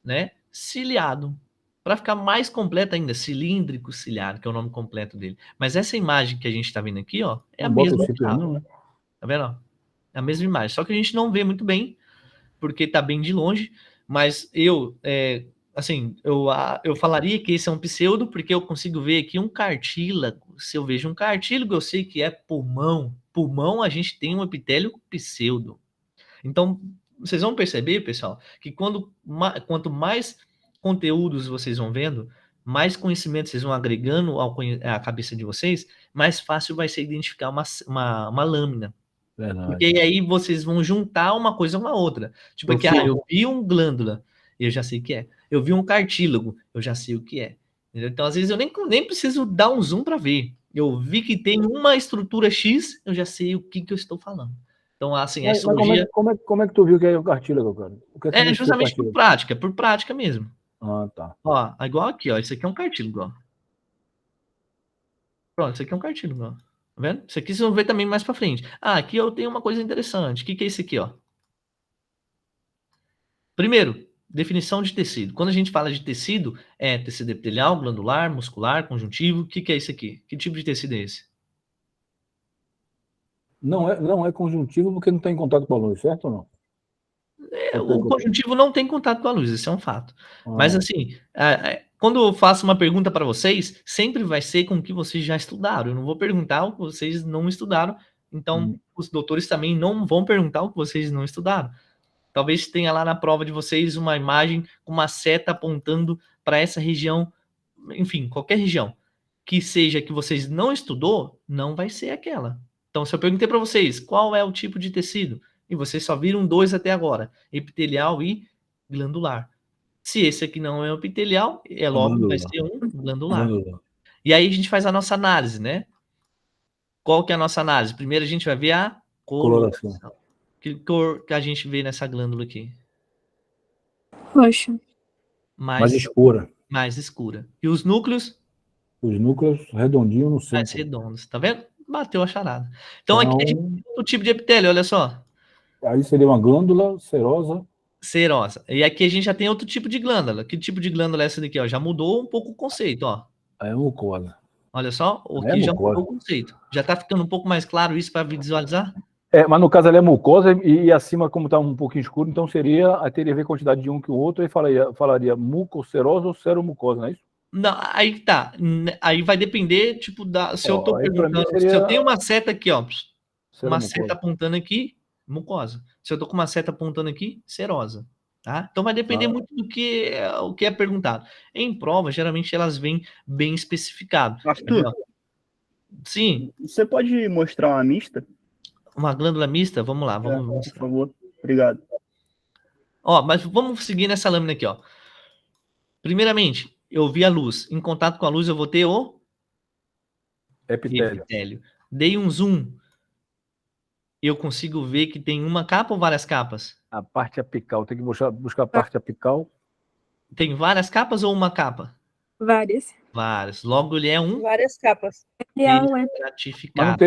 né? Ciliado. Para ficar mais completo ainda, cilíndrico ciliado, que é o nome completo dele. Mas essa imagem que a gente está vendo aqui, ó, é a mesma. Não, né? Tá vendo? Ó? É a mesma imagem. Só que a gente não vê muito bem, porque está bem de longe. Mas eu falaria que esse é um pseudo, porque eu consigo ver aqui um cartílago. Se eu vejo um cartílago, eu sei que é pulmão. Pulmão, a gente tem um epitélio pseudo. Então, vocês vão perceber, pessoal, que quanto mais conteúdos vocês vão vendo, mais conhecimento vocês vão agregando à cabeça de vocês, mais fácil vai ser identificar uma lâmina. Verdade. Porque aí vocês vão juntar uma coisa com a outra. Tipo aqui, eu vi um glândula, eu já sei o que é. Eu vi um cartílago, eu já sei o que é. Entendeu? Então, às vezes, eu nem preciso dar um zoom para ver. Eu vi que tem uma estrutura X, eu já sei o que eu estou falando. Então, assim, a Mas histologia como é que tu viu que é o cartílago, cara? O que é que é tu justamente por prática mesmo. Ah, tá. Ó, igual aqui, ó. Isso aqui é um cartílago, ó. Pronto, isso aqui é um cartílago, ó. Tá vendo? Isso aqui vocês vão ver também mais pra frente. Ah, aqui eu tenho uma coisa interessante. O que é isso aqui, ó? Primeiro, definição de tecido. Quando a gente fala de tecido, é tecido epitelial, glandular, muscular, conjuntivo. O que é isso aqui? Que tipo de tecido é esse? Não é conjuntivo porque não está em contato com a luz, certo ou não? O conjuntivo não tem contato com a luz, isso é um fato. Mas Ah, assim, quando eu faço uma pergunta para vocês, sempre vai ser com o que vocês já estudaram. Eu não vou perguntar o que vocês não estudaram, então os doutores também não vão perguntar o que vocês não estudaram. Talvez tenha lá na prova de vocês uma imagem com uma seta apontando para essa região, enfim, qualquer região que seja que vocês não estudou, não vai ser aquela. Então, se eu perguntei para vocês qual é o tipo de tecido, e vocês só viram 2 até agora, epitelial e glandular. Se esse aqui não é um epitelial, logo vai ser um glandular. E aí a gente faz a nossa análise, né? Qual que é a nossa análise? Primeiro a gente vai ver a coloração. Que cor que a gente vê nessa glândula aqui? Roxa. mais escura. Mais escura. E os núcleos? Os núcleos redondinhos no centro. Mais redondos. Tá vendo? Bateu a charada. Então aqui a gente tem outro tipo de epitélio, olha só. Aí seria uma glândula serosa. Serosa. E aqui a gente já tem outro tipo de glândula. Que tipo de glândula é essa daqui? Ó? Já mudou um pouco o conceito, ó. É mucosa. Olha só, aqui já mudou o conceito. Já tá ficando um pouco mais claro isso para visualizar? Mas no caso ali é mucosa e acima, como está um pouquinho escuro, então teria a ver a quantidade de um que o outro e falaria mucocerosa ou seromucosa, não é isso? Não, aí tá. Aí vai depender, tipo, se eu tô perguntando. Se eu tenho uma seta aqui, ó. Uma seta apontando aqui, mucosa. Se eu tô com uma seta apontando aqui, serosa. Tá? Então vai depender muito do que é perguntado. Em prova, geralmente elas vêm bem especificado. Arthur, sim. Você pode mostrar uma mista? Uma glândula mista? Vamos lá, vamos mostrar. Por favor, obrigado. Ó, mas vamos seguir nessa lâmina aqui, ó. Primeiramente, eu vi a luz. Em contato com a luz, eu vou ter o epitélio. Dei um zoom. Eu consigo ver que tem uma capa ou várias capas? A parte apical. Tem que buscar a parte apical. Tem várias capas ou uma capa? Várias. Várias. Logo, ele é um... Várias capas. Estratificado.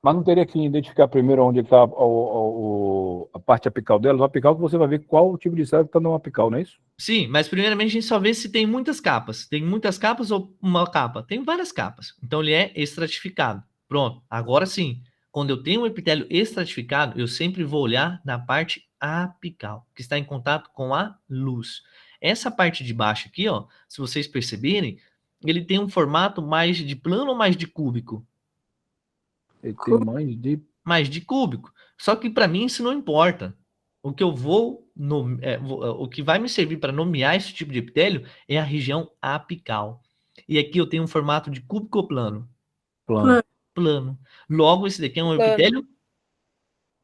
Mas não teria que identificar primeiro onde está a parte apical dela? No apical que você vai ver qual tipo de célula está no apical, não é isso? Sim, mas primeiramente a gente só vê se tem muitas capas. Tem muitas capas ou uma capa? Tem várias capas. Então ele é estratificado. Pronto. Agora sim, quando eu tenho um epitélio estratificado, eu sempre vou olhar na parte apical, que está em contato com a luz. Essa parte de baixo aqui, ó, se vocês perceberem, ele tem um formato mais de plano ou mais de cúbico? Ele tem mais de cúbico. Só que para mim isso não importa. O que eu o que vai me servir para nomear esse tipo de epitélio é a região apical. E aqui eu tenho um formato de cúbico ou plano? Plano. Logo, esse daqui é um epitélio?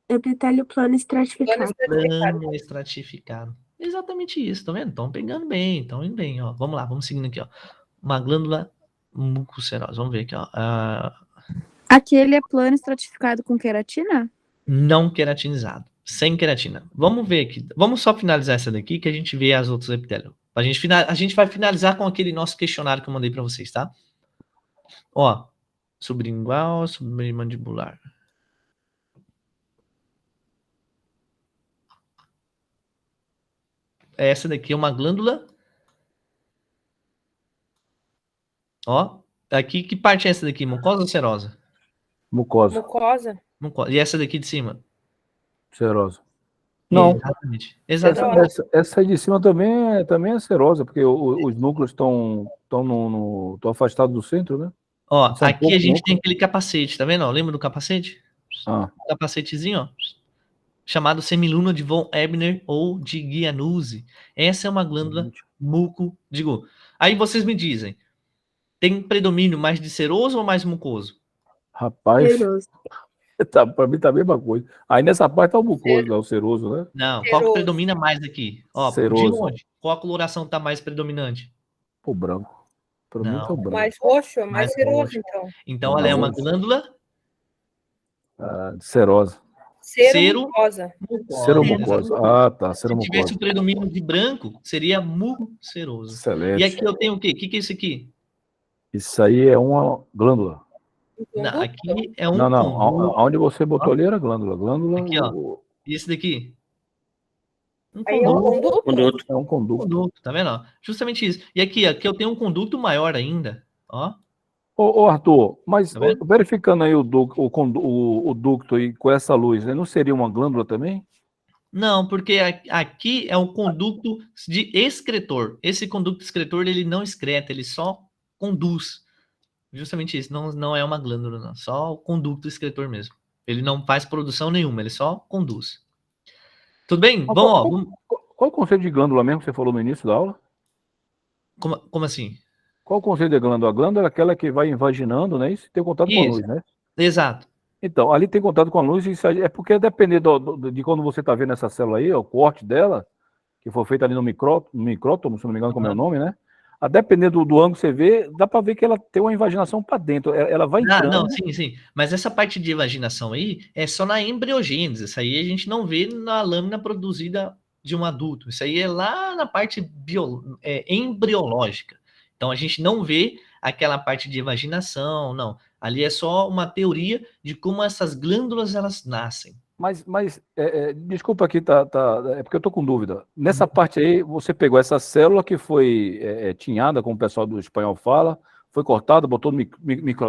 Epitélio plano estratificado. Plano estratificado. Exatamente isso, tá vendo? Estão pegando bem, estão indo bem, ó. Vamos lá, vamos seguindo aqui, ó. Uma glândula mucocerosa. Vamos ver aqui, ó. Aquele é plano estratificado com queratina? Não queratinizado. Sem queratina. Vamos ver aqui. Vamos só finalizar essa daqui que a gente vê as outras epitélios. A gente vai finalizar com aquele nosso questionário que eu mandei para vocês, tá? Ó. Sublingual, submandibular. Essa daqui é uma glândula. Ó. Aqui, que parte é essa daqui? Mucosa ou serosa? Mucosa. Mucosa. E essa daqui de cima? Serosa. Não. Exatamente. Essa aí de cima também é serosa, porque os núcleos estão afastados do centro, né? Ó, aqui a gente tem aquele capacete, tá vendo? Ó, lembra do capacete? O capacetezinho, ó. Chamado semiluna de von Ebner ou de Giannuzzi. Essa é uma glândula Aí vocês me dizem, tem predomínio mais de seroso ou mais mucoso? Rapaz, Tá, para mim tá a mesma coisa. Aí nessa parte tá o mucoso, né? O seroso, né? Não, qual que Seroso. predomina mais aqui? Ó, de Seroso. longe, qual a coloração tá mais predominante? O branco. Para mim tá o Não, branco. Mais roxo, mais mais seroso, roxo. então. Então ela é uma Roxo. glândula Serosa. Seromucosa. mucosa. Seromucosa. Ah, tá. Se tivesse Seromucosa. o predomínio de branco, seria muceroso. E Excelente. aqui eu tenho o quê? O que é isso aqui? Isso aí é uma glândula. Não, aqui é um Não, não. conduto. Aonde você botou ali era glândula. Glândula Aqui, ó. E esse daqui? Um Aí é um conduto. é um conduto. conduto, tá vendo? Ó? Justamente isso. E aqui eu tenho um conduto maior ainda, ó. Ô, Arthur, mas Tá vendo? verificando aí o ducto aí com essa luz, né, não seria uma glândula também? Não, porque aqui é um conduto de excretor. Esse conduto excretor, ele não excreta, ele só conduz. Justamente isso, não é uma glândula, não. Só o conduto excretor mesmo. Ele não faz produção nenhuma, ele só conduz. Tudo bem? Mas Vamos, ó. Vamos... Qual o conceito de glândula mesmo que você falou no início da aula? Como assim? Qual o conceito de glândula? A glândula é aquela que vai invaginando, né? Isso tem contato com a Isso. luz, né? Exato. Então, ali tem contato com a luz, isso aí é porque dependendo de quando você está vendo essa célula aí, ó, o corte dela, que foi feito ali no micrótomo, se não me engano, como é o nome, né? A depender do ângulo que você vê, dá para ver que ela tem uma invaginação para dentro. Ela vai entrando. Não, sim. Mas essa parte de vaginação aí é só na embriogênese. Isso aí a gente não vê na lâmina produzida de um adulto. Isso aí é lá na parte embriológica. Então a gente não vê aquela parte de vaginação, não. Ali é só uma teoria de como essas glândulas elas nascem. Mas desculpa aqui, é porque eu tô com dúvida. Nessa parte aí, você pegou essa célula que foi tinhada, como o pessoal do espanhol fala, foi cortada, botou no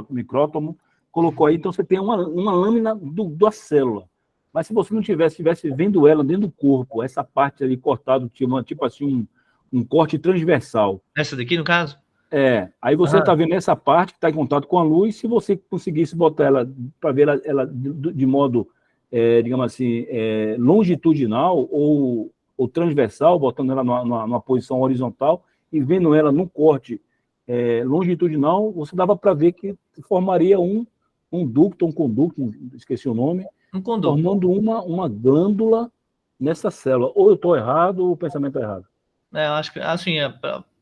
micrótomo, colocou aí, então você tem uma lâmina da célula. Mas se você não estivesse vendo ela dentro do corpo, essa parte ali cortada, tipo assim, um corte transversal. Essa daqui, no caso? Aí você está vendo essa parte que está em contato com a luz, se você conseguisse botar ela para ver ela de modo, digamos assim, longitudinal ou transversal, botando ela numa posição horizontal e vendo ela no corte longitudinal, você dava para ver que formaria um ducto, um conducto, esqueci o nome, formando uma glândula nessa célula. Ou eu estou errado ou o pensamento é errado. Eu acho que, assim,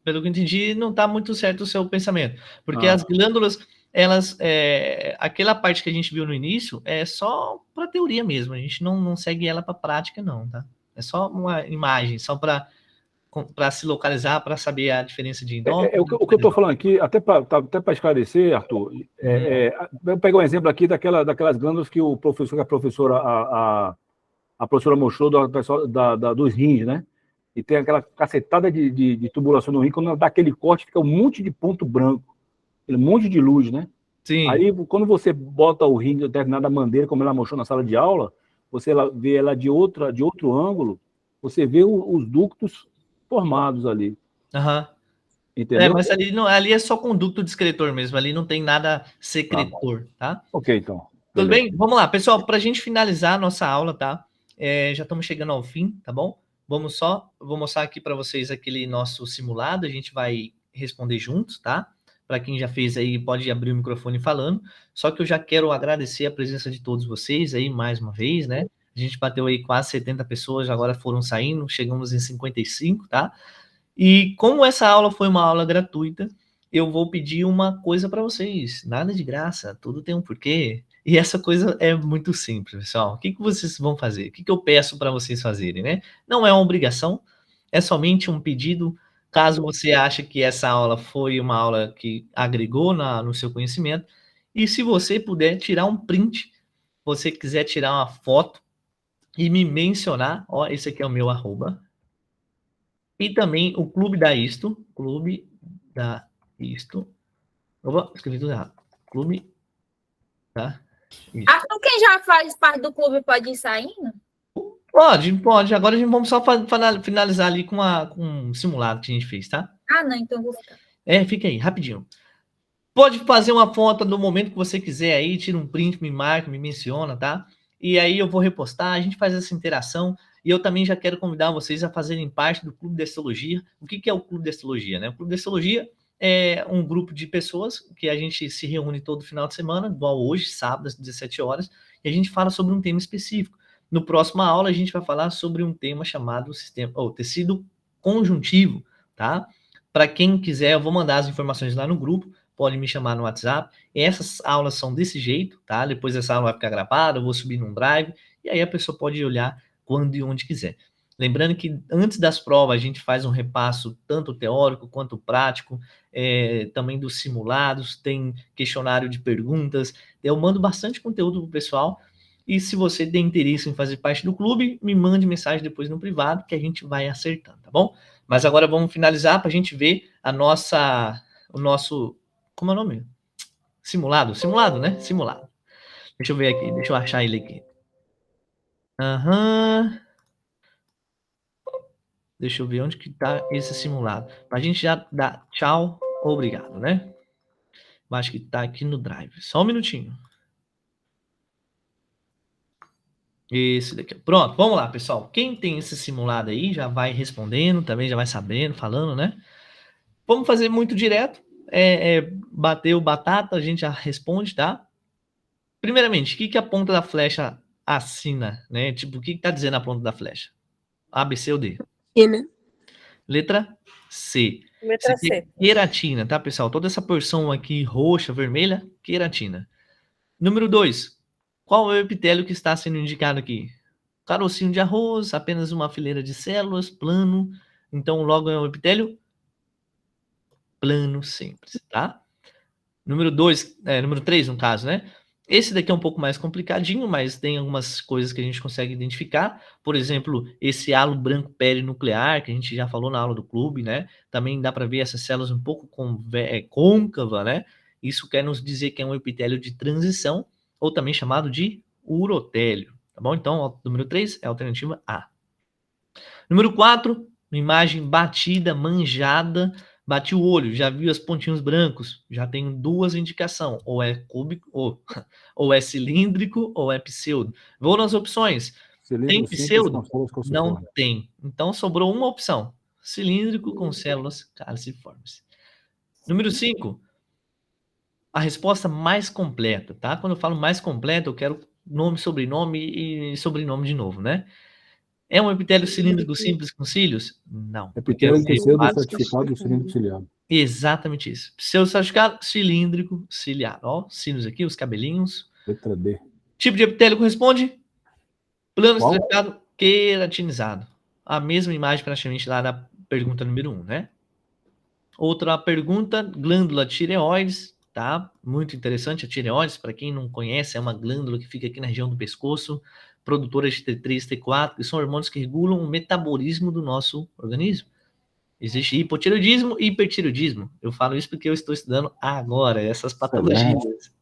pelo que eu entendi, não está muito certo o seu pensamento. Porque as glândulas, elas, aquela parte que a gente viu no início, é só para teoria mesmo. A gente não segue ela para prática, não, tá? É só uma imagem, só para se localizar, para saber a diferença de endócrino. O que eu estou falando aqui, até para esclarecer, Arthur, eu pegar um exemplo aqui daquelas glândulas que a professora mostrou dos rins, né? E tem aquela cacetada de tubulação no rim, quando ela dá aquele corte, fica um monte de ponto branco, um monte de luz, né? Sim. Aí, quando você bota o rim de determinada maneira, como ela mostrou na sala de aula, você vê ela de outro ângulo, você vê os ductos formados ali. Entendeu? Mas ali é só conduto de excretor mesmo, ali não tem nada secretor, tá? Ok, então. Tudo bem? Vamos lá, pessoal, para a gente finalizar a nossa aula, tá? Já estamos chegando ao fim, tá bom? Vou mostrar aqui para vocês aquele nosso simulado, a gente vai responder juntos, tá? Para quem já fez aí, pode abrir o microfone falando. Só que eu já quero agradecer a presença de todos vocês aí, mais uma vez, né? A gente bateu aí quase 70 pessoas, agora foram saindo, chegamos em 55, tá? E como essa aula foi uma aula gratuita, eu vou pedir uma coisa para vocês. Nada de graça, tudo tem um porquê. E essa coisa é muito simples, pessoal. O que vocês vão fazer? O que eu peço para vocês fazerem, né? Não é uma obrigação, é somente um pedido. Caso você ache que essa aula foi uma aula que agregou no seu conhecimento, e se você puder tirar um print, você quiser tirar uma foto e me mencionar, ó, esse aqui é o meu @, e também o Clube da Isto, opa, escrevi tudo errado, Clube da Isto. Arthur, quem já faz parte do clube pode ir saindo? Pode. Agora a gente vamos só finalizar ali com um simulado que a gente fez, tá? Não, então eu vou ficar. Fica aí, rapidinho. Pode fazer uma foto no momento que você quiser aí, tira um print, me marca, me menciona, tá? E aí eu vou repostar, a gente faz essa interação, e eu também já quero convidar vocês a fazerem parte do Clube da Histologia. O que é o Clube da Histologia, né? O Clube da Histologia é um grupo de pessoas que a gente se reúne todo final de semana, igual hoje, sábado, às 17 horas, e a gente fala sobre um tema específico. No próximo aula, a gente vai falar sobre um tema chamado tecido conjuntivo, tá? Para quem quiser, eu vou mandar as informações lá no grupo, pode me chamar no WhatsApp. Essas aulas são desse jeito, tá? Depois essa aula vai ficar gravada, eu vou subir num drive, e aí a pessoa pode olhar quando e onde quiser. Lembrando que antes das provas a gente faz um repasso tanto teórico quanto prático, também dos simulados, tem questionário de perguntas, eu mando bastante conteúdo para o pessoal, e se você tem interesse em fazer parte do clube, me mande mensagem depois no privado que a gente vai acertando, tá bom? Mas agora vamos finalizar para a gente ver o nosso, como é o nome? Simulado, né? Simulado. Deixa eu ver aqui, deixa eu achar ele aqui. Deixa eu ver onde que tá esse simulado. Pra gente já dar tchau, obrigado, né? Acho que tá aqui no Drive. Só um minutinho. Esse daqui. Pronto, vamos lá, pessoal. Quem tem esse simulado aí já vai respondendo, também já vai sabendo, falando, né? Vamos fazer muito direto. Bateu batata, a gente já responde, tá? Primeiramente, o que a ponta da flecha assina, né? Tipo, o que tá dizendo a ponta da flecha? A, B, C ou D? Letra C. Letra C. Queratina, tá, pessoal? Toda essa porção aqui roxa, vermelha, queratina. Número 2. Qual é o epitélio que está sendo indicado aqui? Carocinho de arroz, apenas uma fileira de células, plano. Então, logo é um epitélio plano simples, tá? Número 3, no caso, né? Esse daqui é um pouco mais complicadinho, mas tem algumas coisas que a gente consegue identificar. Por exemplo, esse halo branco perinuclear, que a gente já falou na aula do clube, né? Também dá para ver essas células um pouco côncava, né? Isso quer nos dizer que é um epitélio de transição, ou também chamado de urotélio, tá bom? Então, o número 3 é a alternativa A. Número 4, imagem batida, manjada. Bati o olho, já viu os pontinhos brancos, já tenho duas indicações, ou é cúbico, ou é cilíndrico, ou é pseudo. Vou nas opções. Tem pseudo? Não tem. Então, sobrou uma opção. Cilíndrico com células calciformes. Número 5. A resposta mais completa, tá? Quando eu falo mais completa, eu quero nome, sobrenome e sobrenome de novo, né? É um epitélio cilíndrico simples com cílios? Não. Epitélio pseudo-estratificado do cilíndrico ciliado. Exatamente isso. Pseudo-estratificado, cilíndrico, ciliado. Ó, cílios aqui, os cabelinhos. Letra D. Tipo de epitélio corresponde? Plano estratificado, queratinizado. A mesma imagem praticamente lá da pergunta número 1, né? Outra pergunta, glândula tireoides, tá? Muito interessante a tireoides, para quem não conhece, é uma glândula que fica aqui na região do pescoço, produtora de T3, T4, que são hormônios que regulam o metabolismo do nosso organismo. Existe hipotireoidismo e hipertireoidismo. Eu falo isso porque eu estou estudando agora essas patologias.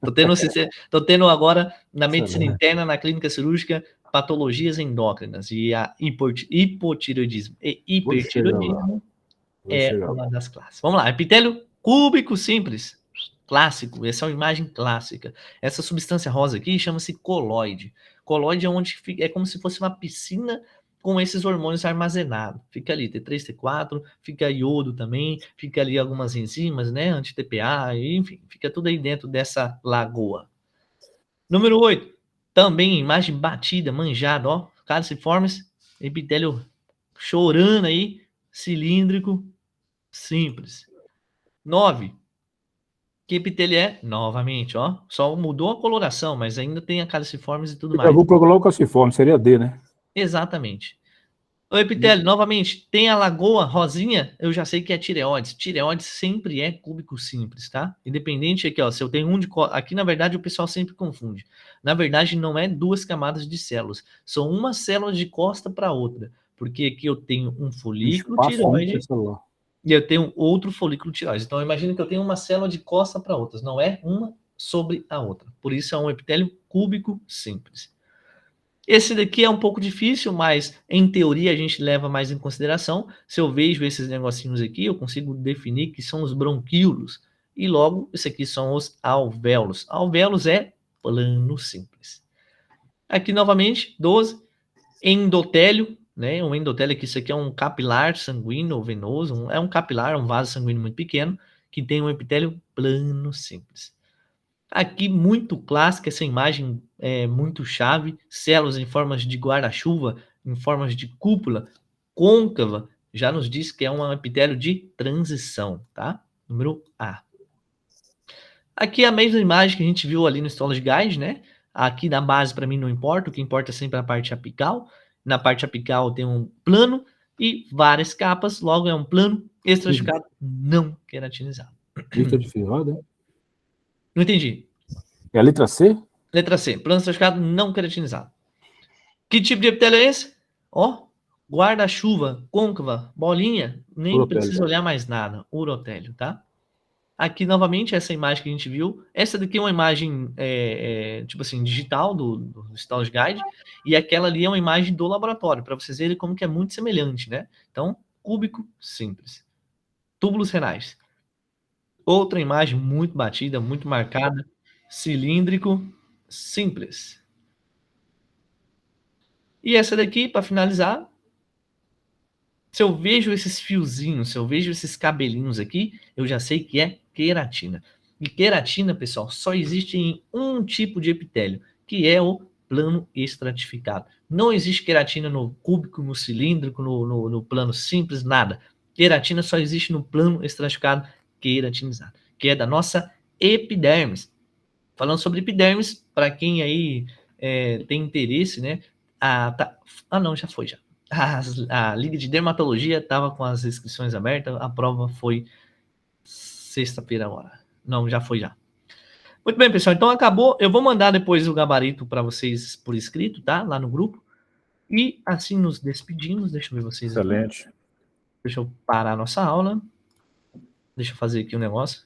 Estou tendo agora na medicina interna, na clínica cirúrgica, patologias endócrinas. E a hipotireoidismo e hipertireoidismo é uma das classes. Vamos lá, epitélio cúbico simples, clássico. Essa é uma imagem clássica. Essa substância rosa aqui chama-se coloide. Coloide é onde fica, é como se fosse uma piscina com esses hormônios armazenados. Fica ali T3, T4, fica iodo também, fica ali algumas enzimas, né, anti-TPA, enfim, fica tudo aí dentro dessa lagoa. Número 8, também imagem batida, manjada, ó, calciformes, epitélio chorando aí, cilíndrico, simples. 9, que epitélio é? Novamente, ó, só mudou a coloração, mas ainda tem a calciformes e tudo mais. Eu vou procurar o calciforme, seria D, né? Exatamente. O epitélio, novamente, tem a lagoa rosinha, eu já sei que é tireoides. Tireoides sempre é cúbico simples, tá? Independente aqui, ó, se eu tenho um de... Aqui, na verdade, o pessoal sempre confunde. Na verdade, não é duas camadas de células. São uma célula de costa para outra. Porque aqui eu tenho um folículo tireoide e eu tenho outro folículo tireoide. Então, imagina que eu tenho uma célula de costa para outras. Não é uma sobre a outra. Por isso, é um epitélio cúbico simples. Esse daqui é um pouco difícil, mas em teoria a gente leva mais em consideração. Se eu vejo esses negocinhos aqui, eu consigo definir que são os bronquíolos. E logo, esse aqui são os alvéolos. Alvéolos é plano simples. Aqui novamente, 12, endotélio, né? Um endotélio aqui, isso aqui é um capilar sanguíneo ou venoso, é um capilar, um vaso sanguíneo muito pequeno, que tem um epitélio plano simples. Aqui, muito clássica, essa imagem é muito chave. Células em formas de guarda-chuva, em formas de cúpula côncava, já nos diz que é um epitélio de transição, tá? Número A. Aqui é a mesma imagem que a gente viu ali no Histology Guide, né? Aqui na base, para mim, não importa. O que importa é sempre a parte apical. Na parte apical tem um plano e várias capas. Logo, é um plano estratificado não queratinizado. Lista de ferrada? Não entendi. É a letra C? Letra C. Plano estratificado não queratinizado. Que tipo de epitélio é esse? Ó, guarda-chuva, côncava, bolinha. Nem Urotélio. precisa olhar mais nada. Urotélio, tá? Aqui, novamente, essa imagem que a gente viu. Essa daqui é uma imagem, tipo assim, digital do Histology Guide. E aquela ali é uma imagem do laboratório, para vocês verem como que é muito semelhante, né? Então, cúbico simples. Túbulos renais. Outra imagem muito batida, muito marcada. Cilíndrico simples. E essa daqui, para finalizar, se eu vejo esses fiozinhos, se eu vejo esses cabelinhos aqui, eu já sei que é queratina. E queratina, pessoal, só existe em um tipo de epitélio, que é o plano estratificado. Não existe queratina no cúbico, no cilíndrico, no plano simples, nada. Queratina só existe no plano estratificado queratinizado, que é da nossa epidermis. Falando sobre epidermis, para quem aí tem interesse, né? Não, já foi, já. A Liga de Dermatologia estava com as inscrições abertas, a prova foi sexta-feira agora. Não, já foi já. Muito bem, pessoal, então acabou. Eu vou mandar depois o gabarito para vocês por escrito, tá? Lá no grupo. E assim nos despedimos. Deixa eu ver vocês aqui. Excelente. Deixa eu parar a nossa aula. Deixa eu fazer aqui um negócio.